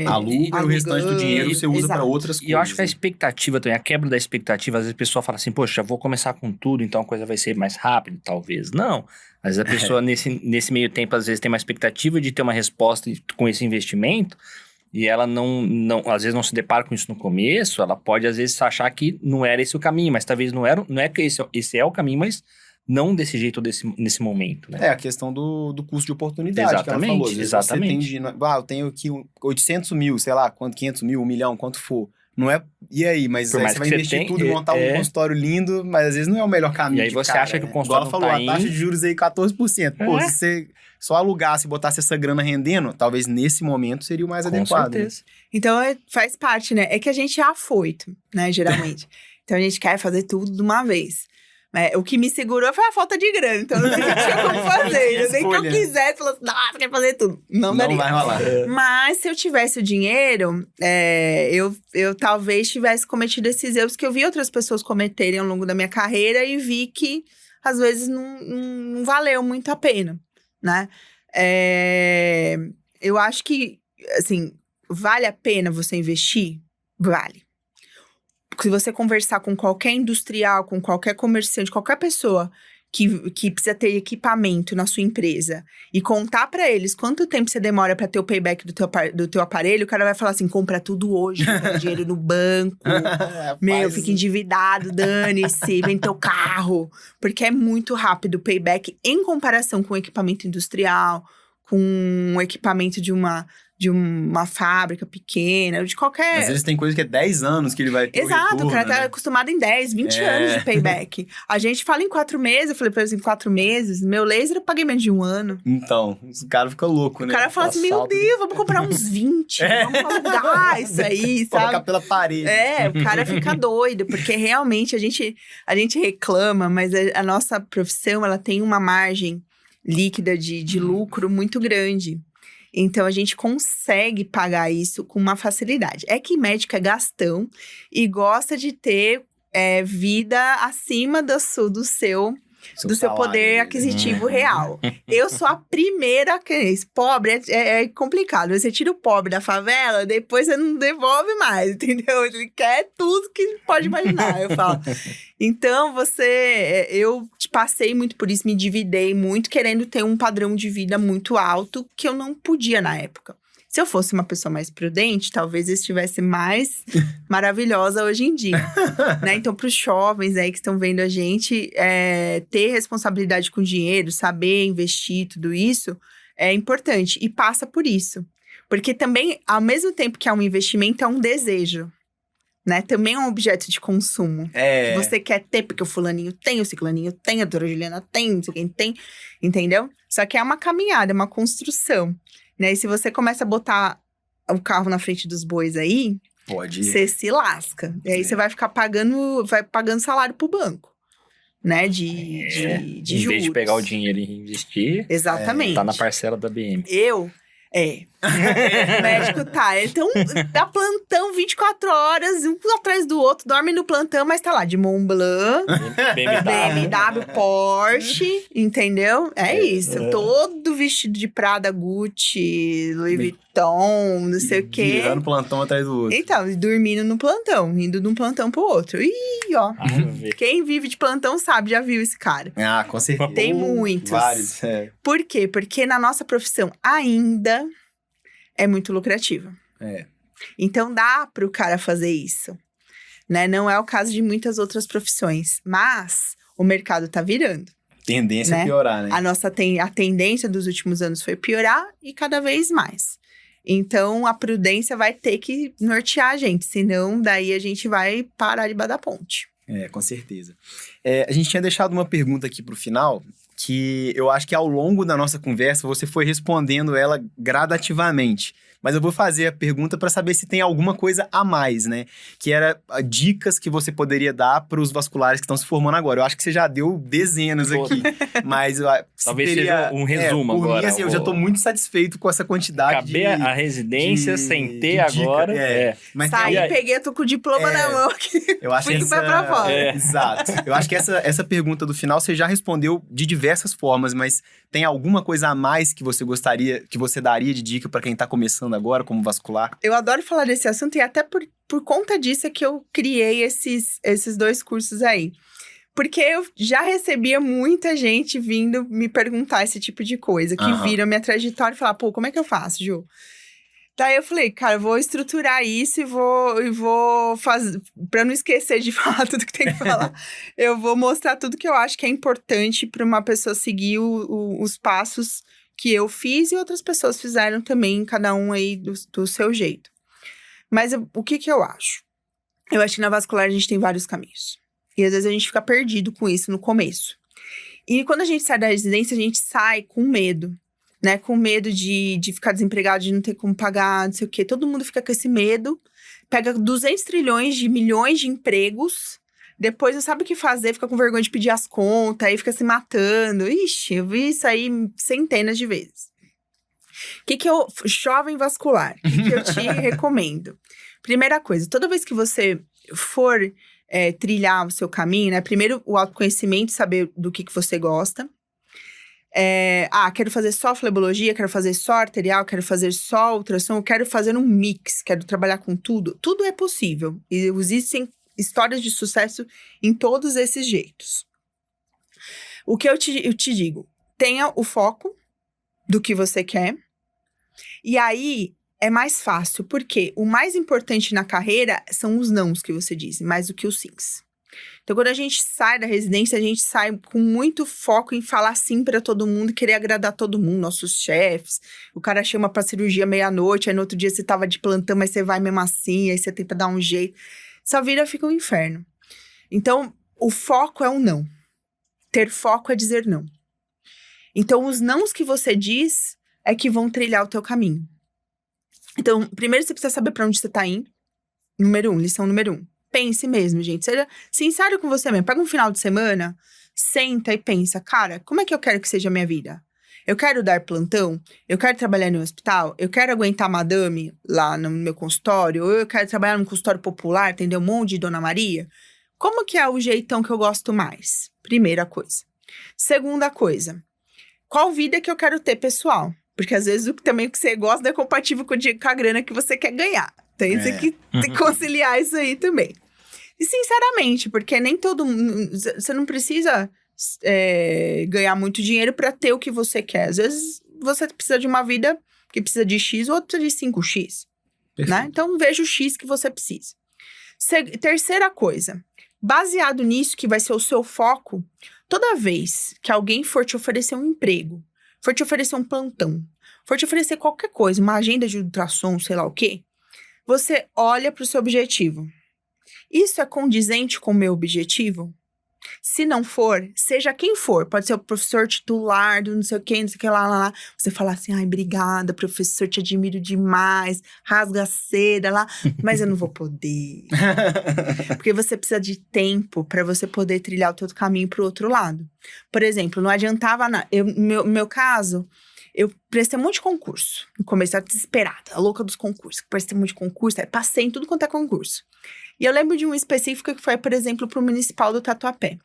Speaker 1: aluga, o restante do dinheiro você usa para outras coisas.
Speaker 2: E eu acho que a expectativa também, a quebra da expectativa, às vezes a pessoa fala assim, poxa, vou começar com tudo, então a coisa vai ser mais rápida, talvez. Não. Às vezes a pessoa, nesse meio tempo, às vezes tem uma expectativa de ter uma resposta com esse investimento, e ela às vezes não se depara com isso no começo, ela pode, às vezes, achar que não era esse o caminho, mas talvez não é que esse é o caminho, mas não desse jeito nesse momento, né?
Speaker 1: É a questão do custo de oportunidade.
Speaker 2: Exatamente,
Speaker 1: que ela falou.
Speaker 2: exatamente.
Speaker 1: Você tem eu tenho aqui 800 mil, sei lá, 500 mil, 1 milhão, quanto for. Não é... E aí? Mas aí você vai investir tudo, montar um consultório lindo, mas às vezes não é o melhor caminho.
Speaker 2: E aí você acha que o consultório
Speaker 1: igual ela falou, a taxa de juros aí 14%. Pô, se você só alugasse e botasse essa grana rendendo, talvez nesse momento seria o mais adequado. Com certeza.
Speaker 3: Né? Então, faz parte, né? É que a gente é afoito, né, geralmente. Então, a gente quer fazer tudo de uma vez. O que me segurou foi a falta de grana. Então, não tinha como fazer. Nem que eu quisesse, falar assim, você quer fazer tudo. Não daria.
Speaker 1: Vai rolar.
Speaker 3: Mas, se eu tivesse o dinheiro, eu talvez tivesse cometido esses erros que eu vi outras pessoas cometerem ao longo da minha carreira e vi que, às vezes, não valeu muito a pena, né? Eu acho que, assim, vale a pena você investir? Vale. Se você conversar com qualquer industrial, com qualquer comerciante, qualquer pessoa que precisa ter equipamento na sua empresa e contar pra eles quanto tempo você demora pra ter o payback do teu aparelho, o cara vai falar assim, compra tudo hoje, tem dinheiro no banco, fica endividado, dane-se, vem teu carro. Porque é muito rápido o payback em comparação com o equipamento industrial, com o equipamento de uma fábrica pequena, de qualquer...
Speaker 1: Mas eles têm coisa que é 10 anos que ele vai ter
Speaker 3: Exato, o cara tá
Speaker 1: né?
Speaker 3: acostumado em 10, 20 anos de payback. A gente fala em 4 meses, eu falei pra eles, em 4 meses, meu laser eu paguei menos de 1 ano.
Speaker 1: Então, os caras ficam loucos, né?
Speaker 3: O cara fala assim, meu Deus, vamos comprar uns 20, vamos alugar isso aí, sabe?
Speaker 1: Colocar pela parede.
Speaker 3: O cara fica doido, porque realmente a gente reclama, mas a nossa profissão, ela tem uma margem líquida de lucro muito grande. Então, a gente consegue pagar isso com uma facilidade. É que médico é gastão e gosta de ter vida acima do seu poder aquisitivo real. Eu sou a primeira que isso. Pobre é complicado. Você tira o pobre da favela, depois você não devolve mais, entendeu? Ele quer tudo que pode imaginar, eu falo. Então, eu passei muito por isso, me endividei muito, querendo ter um padrão de vida muito alto, que eu não podia na época. Se eu fosse uma pessoa mais prudente, talvez eu estivesse mais maravilhosa hoje em dia, né? Então, para os jovens aí que estão vendo a gente, ter responsabilidade com dinheiro, saber investir, tudo isso, é importante. E passa por isso. Porque também, ao mesmo tempo que é um investimento, é um desejo. Né? Também é um objeto de consumo. Que você quer ter, porque o fulaninho tem, o ciclaninho tem, a doutora Juliana tem, não sei quem tem, entendeu? Só que é uma caminhada, é uma construção. Né? E se você começa a botar o carro na frente dos bois aí, você se lasca. E aí você vai ficar pagando salário pro banco, né? De
Speaker 2: Em
Speaker 3: juros.
Speaker 2: vez de pegar o dinheiro e investir,
Speaker 3: Exatamente.
Speaker 2: Tá na parcela da BM.
Speaker 3: O médico então dá plantão 24 horas, um atrás do outro, dorme no plantão, mas tá lá de Mont Blanc, BMW, Porsche, entendeu? Isso, todo vestido de Prada, Gucci, Louis Vuitton, não sei o quê.
Speaker 1: Virando plantão atrás do outro.
Speaker 3: Então, dormindo no plantão, indo de um plantão pro outro. Ih, ó, quem vive de plantão sabe, já viu esse cara.
Speaker 1: Ah, com certeza.
Speaker 3: Tem muitos.
Speaker 1: Vários,
Speaker 3: Por quê? Porque na nossa profissão ainda é muito lucrativa. Então, dá pro cara fazer isso. Né? Não é o caso de muitas outras profissões. Mas o mercado tá virando.
Speaker 1: Tendência a piorar, né?
Speaker 3: A tendência dos últimos anos foi piorar e cada vez mais. Então, a prudência vai ter que nortear a gente. Senão, daí a gente vai parar debaixo da ponte.
Speaker 1: Com certeza. A gente tinha deixado uma pergunta aqui pro final, que eu acho que ao longo da nossa conversa você foi respondendo ela gradativamente. Mas eu vou fazer a pergunta para saber se tem alguma coisa a mais, né? Que era dicas que você poderia dar para os vasculares que estão se formando agora. Eu acho que você já deu dezenas aqui, mas
Speaker 2: talvez seja um resumo
Speaker 1: por
Speaker 2: agora.
Speaker 1: Mim, assim, eu já estou muito satisfeito com essa quantidade.
Speaker 2: Acabei a residência sem ter agora.
Speaker 1: Mas
Speaker 3: peguei, tô com o diploma na mão aqui.
Speaker 1: Eu acho que
Speaker 3: vai pra fora.
Speaker 1: Exato. Eu acho que essa pergunta do final você já respondeu de diversas formas, mas tem alguma coisa a mais que você gostaria, que você daria de dica para quem tá começando agora como vascular?
Speaker 3: Eu adoro falar desse assunto e até por conta disso é que eu criei esses 2 cursos aí. Porque eu já recebia muita gente vindo me perguntar esse tipo de coisa, que viram a minha trajetória e falar, pô, como é que eu faço, Ju? Daí eu falei, cara, eu vou estruturar isso e vou fazer, pra não esquecer de falar tudo que tem que falar, eu vou mostrar tudo que eu acho que é importante para uma pessoa seguir os passos que eu fiz e outras pessoas fizeram também, cada um aí do seu jeito. Mas o que eu acho? Eu acho que na vascular a gente tem vários caminhos. E às vezes a gente fica perdido com isso no começo. E quando a gente sai da residência, a gente sai com medo. Né, com medo de ficar desempregado, de não ter como pagar, não sei o quê. Todo mundo fica com esse medo, pega 200 trilhões de milhões de empregos, depois não sabe o que fazer, fica com vergonha de pedir as contas, aí fica se matando. Ixi, eu vi isso aí centenas de vezes. Jovem vascular, o que eu te recomendo? Primeira coisa, toda vez que você for trilhar o seu caminho, né, primeiro o autoconhecimento, saber do que você gosta. Quero fazer só flebologia, quero fazer só arterial, quero fazer só ultrassom, eu quero fazer um mix, quero trabalhar com tudo. Tudo é possível. E existem histórias de sucesso em todos esses jeitos. O que eu te digo, tenha o foco do que você quer. E aí, é mais fácil, porque o mais importante na carreira são os nãos que você diz, mais do que os sims. Então, quando a gente sai da residência, a gente sai com muito foco em falar sim pra todo mundo, querer agradar todo mundo, nossos chefes. O cara chama pra cirurgia meia-noite, aí no outro dia você tava de plantão, mas você vai mesmo assim, aí você tenta dar um jeito. Sua vida fica um inferno. Então, o foco é um não. Ter foco é dizer não. Então, os nãos que você diz é que vão trilhar o teu caminho. Então, primeiro você precisa saber pra onde você tá indo. Lição número 1. Pense mesmo, gente. Seja sincero com você mesmo. Pega um final de semana, senta e pensa, cara, como é que eu quero que seja a minha vida? Eu quero dar plantão? Eu quero trabalhar no hospital? Eu quero aguentar madame lá no meu consultório? Ou eu quero trabalhar num consultório popular, atender um monte de Dona Maria? Como que é o jeitão que eu gosto mais? Primeira coisa. Segunda coisa, qual vida que eu quero ter pessoal? Porque às vezes também o que você gosta não é compatível com a grana que você quer ganhar. Então você tem que conciliar isso aí também. E sinceramente, porque nem todo mundo... Você não precisa ganhar muito dinheiro para ter o que você quer. Às vezes você precisa de uma vida que precisa de X, outra de 5X. Né? Então veja o X que você precisa. Terceira coisa. Baseado nisso, que vai ser o seu foco, toda vez que alguém for te oferecer um emprego, for te oferecer um plantão, for te oferecer qualquer coisa, uma agenda de ultrassom, sei lá o quê, você olha para o seu objetivo. Isso é condizente com o meu objetivo? Se não for, seja quem for, pode ser o professor titular do não sei o que lá. Você fala assim, ai, obrigada, professor, te admiro demais, rasga a seda lá, mas eu não vou poder. Porque você precisa de tempo para você poder trilhar o teu caminho pro outro lado. Por exemplo, não adiantava nada. No meu caso, eu prestei um monte de concurso. No começo, eu era desesperada, a louca dos concursos. Prestei um monte de concurso, passei em tudo quanto é concurso. E eu lembro de um específico que foi, por exemplo, pro Municipal do Tatuapé.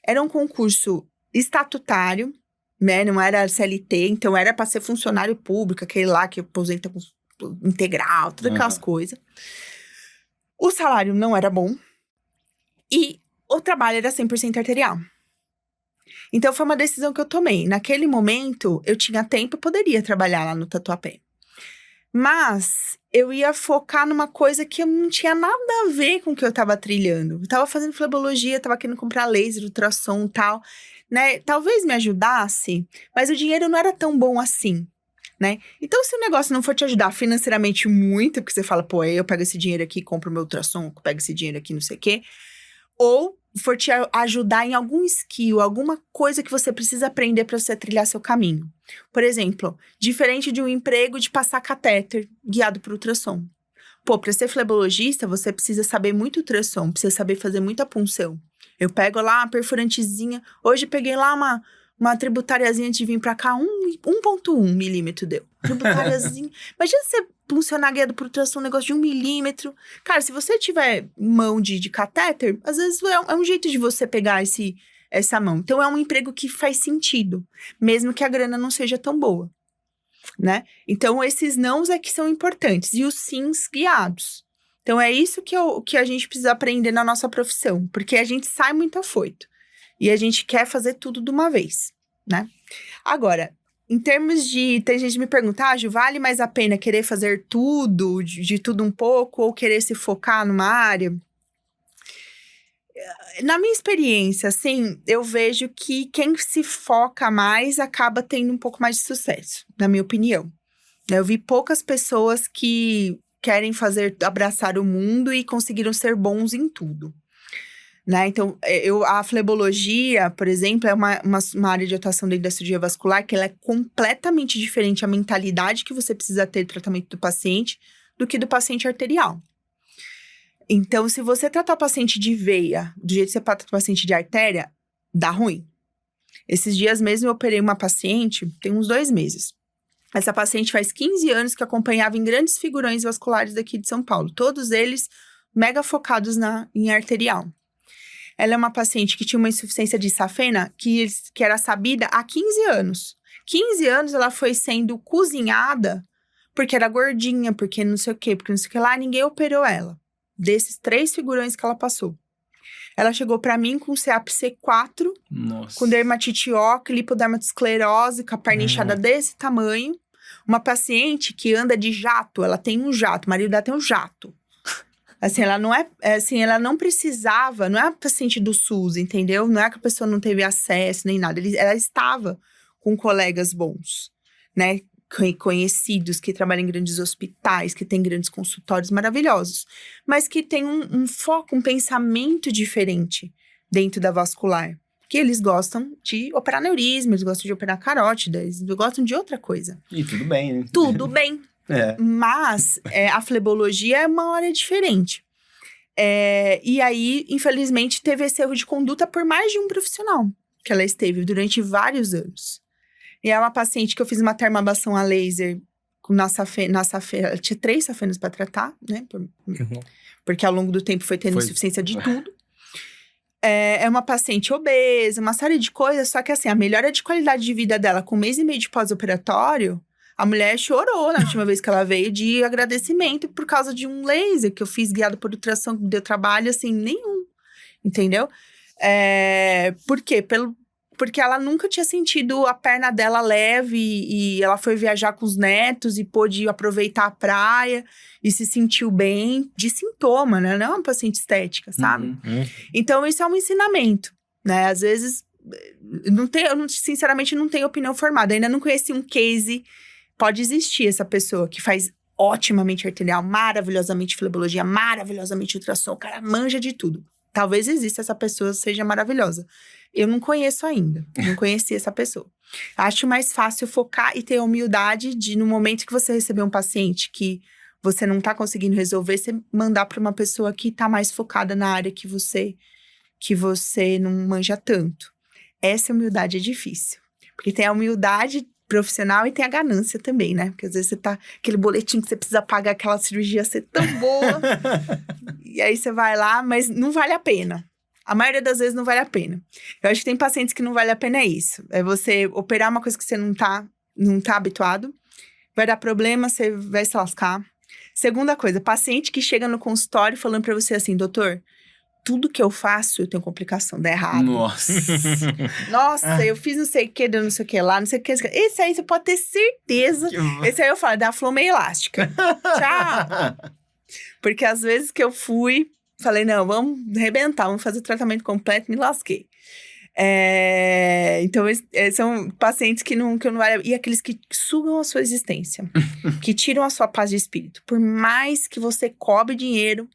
Speaker 3: Era um concurso estatutário, né? Não era CLT, então era para ser funcionário público, aquele lá que aposenta com integral, todas aquelas coisas. O salário não era bom e o trabalho era 100% arterial. Então, foi uma decisão que eu tomei. Naquele momento, eu tinha tempo e poderia trabalhar lá no Tatuapé. Mas eu ia focar numa coisa que não tinha nada a ver com o que eu tava trilhando. Eu tava fazendo flebologia, tava querendo comprar laser, ultrassom e tal, né? Talvez me ajudasse, mas o dinheiro não era tão bom assim, né? Então, se o negócio não for te ajudar financeiramente muito, porque você fala, pô, aí eu pego esse dinheiro aqui, compro o meu ultrassom, eu pego esse dinheiro aqui, não sei o quê. Ou for te ajudar em algum skill, alguma coisa que você precisa aprender para você trilhar seu caminho. Por exemplo, diferente de um emprego de passar catéter guiado por ultrassom. Pô, para ser flebologista, você precisa saber muito ultrassom, precisa saber fazer muita punção. Eu pego lá uma perfurantezinha, hoje peguei lá uma tributariazinha de vir pra cá, 1,1 milímetro deu. Tributariazinha. Imagina você puncionar guiado por ultrassom, um negócio de 1 milímetro. Cara, se você tiver mão de catéter, às vezes é um jeito de você pegar essa mão. Então, é um emprego que faz sentido, mesmo que a grana não seja tão boa, né? Então, esses nãos é que são importantes. E os sims guiados. Então, é isso que a gente precisa aprender na nossa profissão. Porque a gente sai muito afoito. E a gente quer fazer tudo de uma vez, né? Agora, em termos de... Tem gente que me pergunta, Ju, vale mais a pena querer fazer tudo, de tudo um pouco, ou querer se focar numa área? Na minha experiência, assim, eu vejo que quem se foca mais acaba tendo um pouco mais de sucesso, na minha opinião. Eu vi poucas pessoas que querem abraçar o mundo e conseguiram ser bons em tudo. Né? Então, a flebologia, por exemplo, é uma área de atuação dentro da cirurgia vascular que ela é completamente diferente a mentalidade que você precisa ter no tratamento do paciente do que do paciente arterial. Então, se você tratar o paciente de veia do jeito que você trata o paciente de artéria, dá ruim. Esses dias mesmo eu operei uma paciente, tem uns 2 meses. Essa paciente faz 15 anos que acompanhava em grandes figurões vasculares daqui de São Paulo. Todos eles mega focados em arterial. Ela é uma paciente que tinha uma insuficiência de safena que era sabida há 15 anos. 15 anos ela foi sendo cozinhada porque era gordinha, porque não sei o quê, porque não sei o que lá, ninguém operou ela. Desses 3 figurões que ela passou. Ela chegou pra mim com CAPC4,
Speaker 1: Nossa.
Speaker 3: com dermatite óculos, lipodermatosclerose, com a perna inchada desse tamanho. Uma paciente que anda de jato, ela tem um jato, o marido dela tem um jato. Assim, ela não ela não precisava, não é a paciente do SUS, entendeu? Não é que a pessoa não teve acesso nem nada. Ela estava com colegas bons, né? Conhecidos, que trabalham em grandes hospitais, que têm grandes consultórios maravilhosos. Mas que tem um foco, um pensamento diferente dentro da vascular. Que eles gostam de operar aneurisma, eles gostam de operar carótida, eles gostam de outra coisa.
Speaker 1: E tudo bem, né?
Speaker 3: Tudo bem. Mas a flebologia é uma área diferente. E aí, infelizmente, teve esse erro de conduta por mais de um profissional que ela esteve durante vários anos. E é uma paciente que eu fiz uma termoablação a laser na safena. Tinha 3 safenas para tratar, né? Porque ao longo do tempo foi tendo insuficiência de tudo. É uma paciente obesa, uma série de coisas. Só que assim, a melhora de qualidade de vida dela com 1 mês e meio de pós-operatório... A mulher chorou na última vez que ela veio de agradecimento por causa de um laser que eu fiz guiado por ultrassom, que deu trabalho, assim, nenhum. Entendeu? Por quê? Porque ela nunca tinha sentido a perna dela leve e ela foi viajar com os netos e pôde aproveitar a praia e se sentiu bem de sintoma, né? Não é uma paciente estética, sabe? Então, isso é um ensinamento, né? Às vezes, sinceramente, não tenho opinião formada. Ainda não conheci um case... Pode existir essa pessoa que faz otimamente arterial, maravilhosamente flebologia, maravilhosamente ultrassom, o cara manja de tudo. Talvez exista essa pessoa, seja maravilhosa. Eu não conheço ainda, não conheci essa pessoa. Acho mais fácil focar e ter a humildade de, no momento que você receber um paciente que você não tá conseguindo resolver, você mandar para uma pessoa que tá mais focada na área que você não manja tanto. Essa humildade é difícil. Porque tem a humildade profissional e tem a ganância também, né? Porque às vezes você tá... Aquele boletim que você precisa pagar aquela cirurgia ser tão boa. E aí você vai lá, mas não vale a pena. A maioria das vezes não vale a pena. Eu acho que tem pacientes que não vale a pena é isso. É você operar uma coisa que você não tá habituado. Vai dar problema, você vai se lascar. Segunda coisa, paciente que chega no consultório falando pra você assim, doutor... Tudo que eu faço, eu tenho complicação, dá errado. Nossa, eu fiz não sei o que, deu não sei o que lá, não sei o que. Esse aí você pode ter certeza. Esse aí eu falo, dá flor meio elástica. Tchau. Porque às vezes que eu fui, falei, não, vamos arrebentar, vamos fazer o tratamento completo, me lasquei. Então, são pacientes que não vale. E aqueles que sugam a sua existência, que tiram a sua paz de espírito. Por mais que você cobre dinheiro,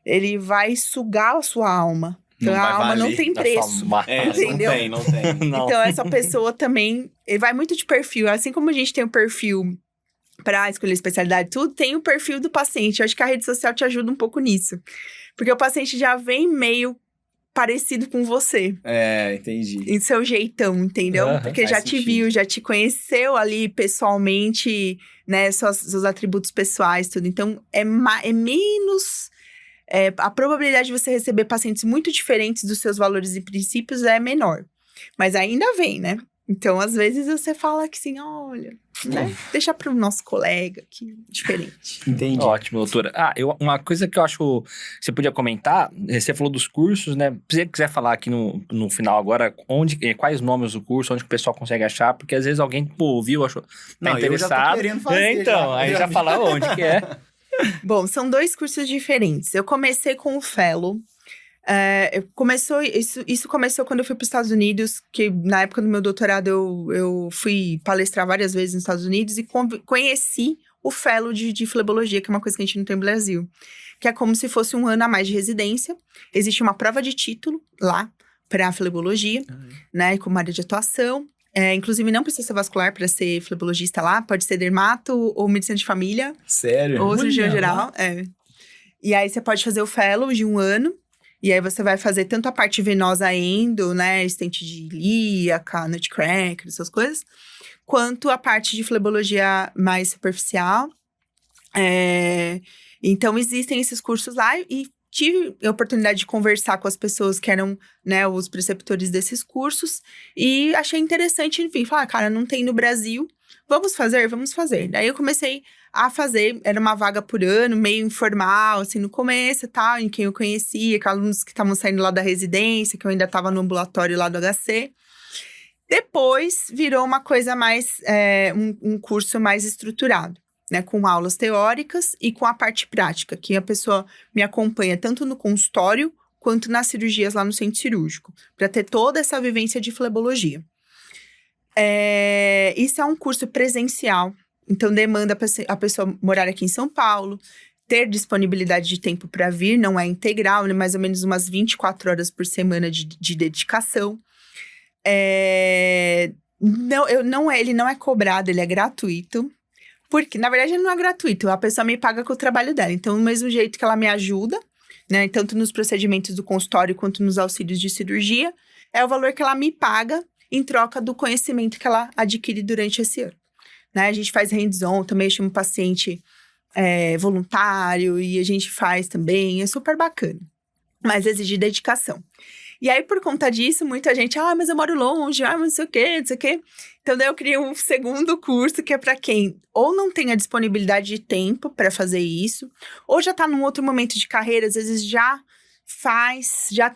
Speaker 3: ele vai sugar a sua alma. Então, a alma não tem preço. Entendeu?
Speaker 1: Não tem.
Speaker 3: Então, essa pessoa também... Ele vai muito de perfil. Assim como a gente tem o perfil para escolher especialidade e tudo, tem o perfil do paciente. Eu acho que a rede social te ajuda um pouco nisso. Porque o paciente já vem meio parecido com você.
Speaker 1: Entendi.
Speaker 3: Em seu jeitão, entendeu? Porque já te viu, já te conheceu ali pessoalmente, né? Seus atributos pessoais, tudo. Então, é menos... a probabilidade de você receber pacientes muito diferentes dos seus valores e princípios é menor. Mas ainda vem, né? Então, às vezes, você fala que assim, olha, né? Deixa para o nosso colega aqui, diferente.
Speaker 1: Entendi.
Speaker 2: Ótimo, doutora. Uma coisa que eu acho que você podia comentar, você falou dos cursos, né? Se você quiser falar aqui no final agora, quais nomes do curso, onde que o pessoal consegue achar, porque às vezes alguém, ouviu, achou, tá interessado.
Speaker 1: Eu já tô querendo fazer.
Speaker 2: Então, aí já fala onde que é.
Speaker 3: Bom, são 2 cursos diferentes. Eu comecei com o Fellow. Isso começou quando eu fui para os Estados Unidos, que na época do meu doutorado eu fui palestrar várias vezes nos Estados Unidos e conheci o Fellow de flebologia, que é uma coisa que a gente não tem no Brasil. Que é como se fosse 1 ano a mais de residência. Existe uma prova de título lá para flebologia, né, como área de atuação. Inclusive, não precisa ser vascular para ser flebologista lá. Pode ser dermato ou medicina de família.
Speaker 1: Sério?
Speaker 3: Ou cirurgia geral. E aí, você pode fazer o fellow de 1 ano. E aí, você vai fazer tanto a parte venosa endo, né? Estente de ilíaca, nutcracker, essas coisas. Quanto a parte de flebologia mais superficial. Então, existem esses cursos lá. E tive a oportunidade de conversar com as pessoas que eram, né, os preceptores desses cursos. E achei interessante, enfim, falar, cara, não tem no Brasil, vamos fazer? Daí eu comecei a fazer. Era uma vaga por ano, meio informal, assim, no começo e tal, em quem eu conhecia, com alunos que estavam saindo lá da residência, que eu ainda estava no ambulatório lá do HC. Depois, virou uma coisa mais, um curso mais estruturado, né? Com aulas teóricas e com a parte prática, que a pessoa me acompanha tanto no consultório, quanto nas cirurgias lá no centro cirúrgico, para ter toda essa vivência de flebologia. Isso é um curso presencial, então demanda a pessoa morar aqui em São Paulo, ter disponibilidade de tempo para vir, não é integral, né, mais ou menos umas 24 horas por semana de dedicação. Ele não é cobrado, ele é gratuito. Porque, na verdade, ele não é gratuito, a pessoa me paga com o trabalho dela. Então, do mesmo jeito que ela me ajuda, né, tanto nos procedimentos do consultório quanto nos auxílios de cirurgia, é o valor que ela me paga em troca do conhecimento que ela adquire durante esse ano. Né? A gente faz hands-on, também chama o paciente voluntário, e a gente faz também, é super bacana. Mas exige dedicação. E aí, por conta disso, muita gente, mas eu moro longe, mas não sei o quê, não sei o quê. Então, daí eu criei um segundo curso, que é para quem ou não tem a disponibilidade de tempo para fazer isso, ou já tá num outro momento de carreira, às vezes já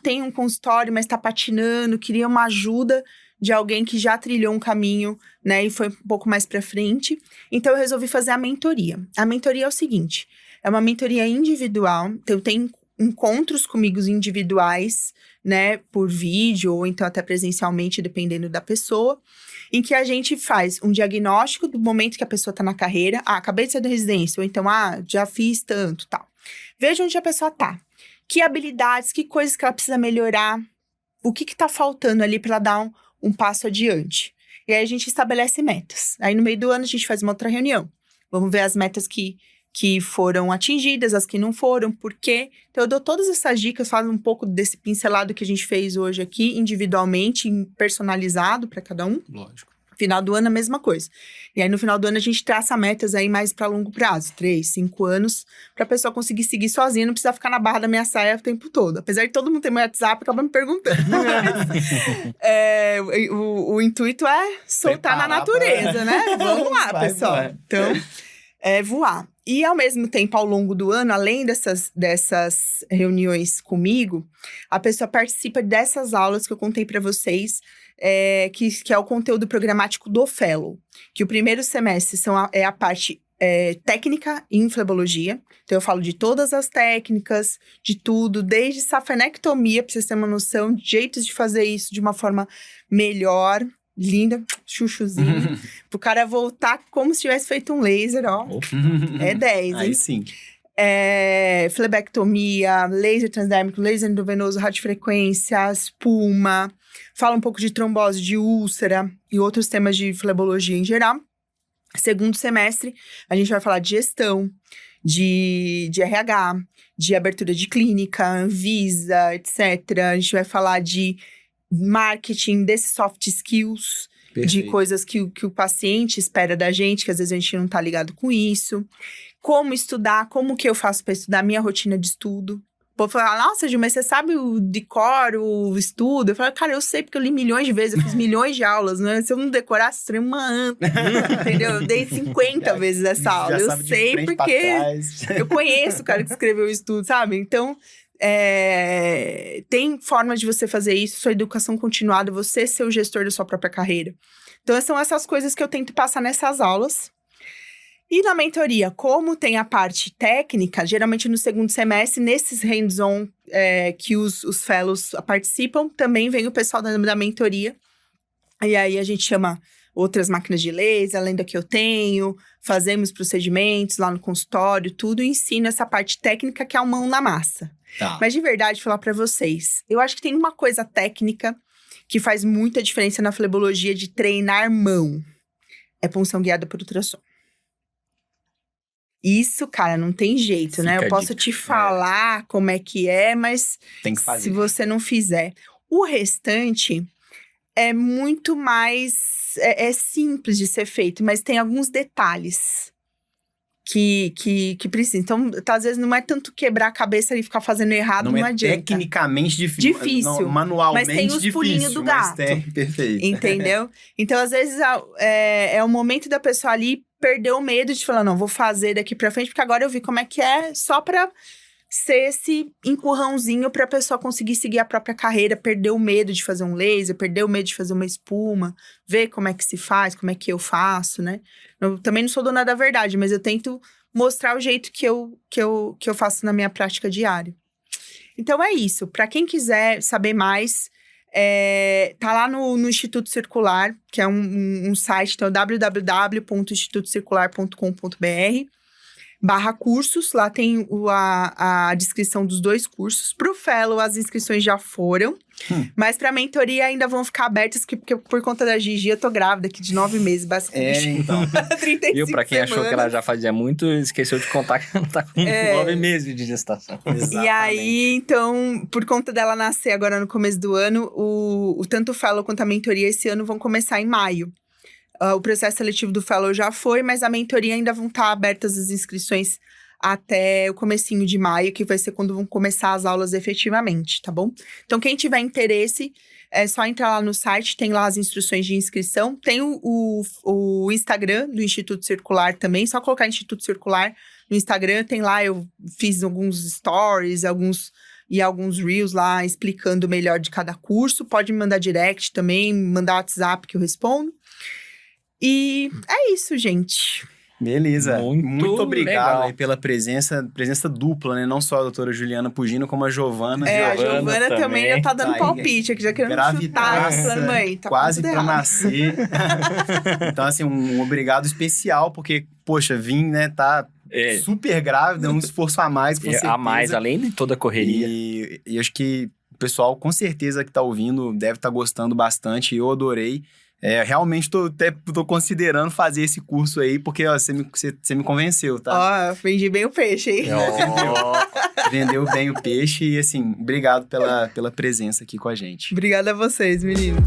Speaker 3: tem um consultório, mas tá patinando, queria uma ajuda de alguém que já trilhou um caminho, né, e foi um pouco mais para frente. Então, eu resolvi fazer a mentoria. A mentoria é o seguinte, é uma mentoria individual, então tem encontros comigo individuais, né, por vídeo ou então até presencialmente, dependendo da pessoa, em que a gente faz um diagnóstico do momento que a pessoa tá na carreira. Acabei de sair da residência, ou então, já fiz tanto, tal. Veja onde a pessoa tá. Que habilidades, que coisas que ela precisa melhorar, o que tá faltando ali para ela dar um passo adiante. E aí a gente estabelece metas. Aí no meio do ano a gente faz uma outra reunião. Vamos ver as metas que foram atingidas, as que não foram, por quê. Então, eu dou todas essas dicas, falo um pouco desse pincelado que a gente fez hoje aqui, individualmente, personalizado para cada um.
Speaker 1: Lógico.
Speaker 3: Final do ano, a mesma coisa. E aí, no final do ano, a gente traça metas aí mais para longo prazo, 3, 5 anos, para a pessoa conseguir seguir sozinha, não precisar ficar na barra da minha saia o tempo todo. Apesar de todo mundo ter meu WhatsApp, acaba me perguntando. O intuito é soltar na natureza, né? Vamos lá, pessoal. Vai. Então, voar. E, ao mesmo tempo, ao longo do ano, além dessas reuniões comigo, a pessoa participa dessas aulas que eu contei para vocês, que é o conteúdo programático do Fellow. Que o primeiro semestre é a parte técnica em flebologia. Então, eu falo de todas as técnicas, de tudo, desde safenectomia, para vocês terem uma noção, de jeitos de fazer isso de uma forma melhor, linda, chuchuzinho, pro cara voltar como se tivesse feito um laser, ó. É 10, hein?
Speaker 1: Aí sim.
Speaker 3: Flebectomia, laser transdérmico, laser endovenoso, radiofrequência, espuma. Fala um pouco de trombose de úlcera e outros temas de flebologia em geral. Segundo semestre, a gente vai falar de gestão, de RH, de abertura de clínica, Anvisa, etc. A gente vai falar de marketing, desses soft skills, perfeito, de coisas que o paciente espera da gente, que às vezes a gente não tá ligado com isso. Como estudar, como que eu faço para estudar, minha rotina de estudo. O povo fala, nossa, Gil, mas você sabe o decor, o estudo? Eu falo, cara, eu sei porque eu li milhões de vezes, eu fiz milhões de aulas, né? Se eu não decorasse, seria uma anta, entendeu? Eu dei 50 vezes essa aula. Eu sei porque eu conheço o cara que escreveu o estudo, sabe? Então, tem forma de você fazer isso, sua educação continuada, você ser o gestor da sua própria carreira. Então, são essas coisas que eu tento passar nessas aulas. E na mentoria, como tem a parte técnica, geralmente no segundo semestre, nesses hands-on que os fellows participam, também vem o pessoal da mentoria. E aí a gente chama outras máquinas de laser, além da que eu tenho, fazemos procedimentos lá no consultório, tudo, e ensino essa parte técnica que é a mão na massa. Tá. Mas de verdade, falar pra vocês, eu acho que tem uma coisa técnica que faz muita diferença na flebologia de treinar mão. É punção guiada por ultrassom. Isso, cara, não tem jeito, fica, né? Eu posso te falar como é que é, mas
Speaker 1: tem que fazer.
Speaker 3: Se você não fizer. O restante é muito mais... É simples de ser feito, mas tem alguns detalhes que precisam. Então, às vezes, não é tanto quebrar a cabeça e ficar fazendo errado, não adianta.
Speaker 1: Tecnicamente difícil. Não, manualmente
Speaker 3: mas tem os
Speaker 1: difícil,
Speaker 3: pulinhos do gato.
Speaker 1: Perfeito.
Speaker 3: Entendeu? Então, às vezes, é o momento da pessoa ali perder o medo de falar, não, vou fazer daqui pra frente, porque agora eu vi como é que é, só pra ser esse empurrãozinho pra pessoa conseguir seguir a própria carreira, perder o medo de fazer um laser, perder o medo de fazer uma espuma, ver como é que se faz, como é que eu faço, né? Eu também não sou dona da verdade, mas eu tento mostrar o jeito que eu faço na minha prática diária. Então é isso. Pra quem quiser saber mais, tá lá no Instituto Circular, que é um site, então www.institutocircular.com.br/cursos, lá tem a descrição dos 2 cursos. Pro Fellow, as inscrições já foram, mas pra mentoria ainda vão ficar abertas, porque por conta da Gigi, eu tô grávida aqui de 9 meses, basicamente.
Speaker 1: Então.
Speaker 3: 35
Speaker 2: Viu? Pra quem
Speaker 3: semanas.
Speaker 2: achou que ela já fazia muito, esqueceu de contar que ela tá com 9 meses de gestação.
Speaker 3: E aí, então, por conta dela nascer agora no começo do ano, tanto o Fellow quanto a mentoria esse ano vão começar em maio. O processo seletivo do Fellow já foi, mas a mentoria ainda vão estar abertas as inscrições até o comecinho de maio, que vai ser quando vão começar as aulas efetivamente, tá bom? Então, quem tiver interesse, é só entrar lá no site, tem lá as instruções de inscrição. Tem o Instagram do Instituto Circular também, só colocar Instituto Circular no Instagram, tem lá, eu fiz alguns stories, alguns reels lá explicando melhor de cada curso. Pode me mandar direct também, mandar WhatsApp que eu respondo. E é isso, gente.
Speaker 1: Beleza. Muito obrigado
Speaker 2: legal
Speaker 1: aí pela presença dupla, né? Não só a doutora Juliana Pugino, como a Giovana.
Speaker 3: A Giovana também já tá dando palpite aqui, já querendo chutar. Falando, mãe, tá
Speaker 1: quase pra
Speaker 3: errado.
Speaker 1: nascer. Então, assim, um obrigado especial, porque, poxa, vim, né, tá super grávida, um esforço a mais, com certeza.
Speaker 2: A mais, além de toda a correria.
Speaker 1: E acho que o pessoal, com certeza, que tá ouvindo, deve estar gostando bastante. Eu adorei. Realmente tô considerando fazer esse curso aí, porque ó, você me convenceu, tá?
Speaker 3: Ó, vendi bem o peixe, hein?
Speaker 1: Vendeu bem o peixe e, assim, obrigado pela presença aqui com a gente.
Speaker 3: Obrigada a vocês, meninos.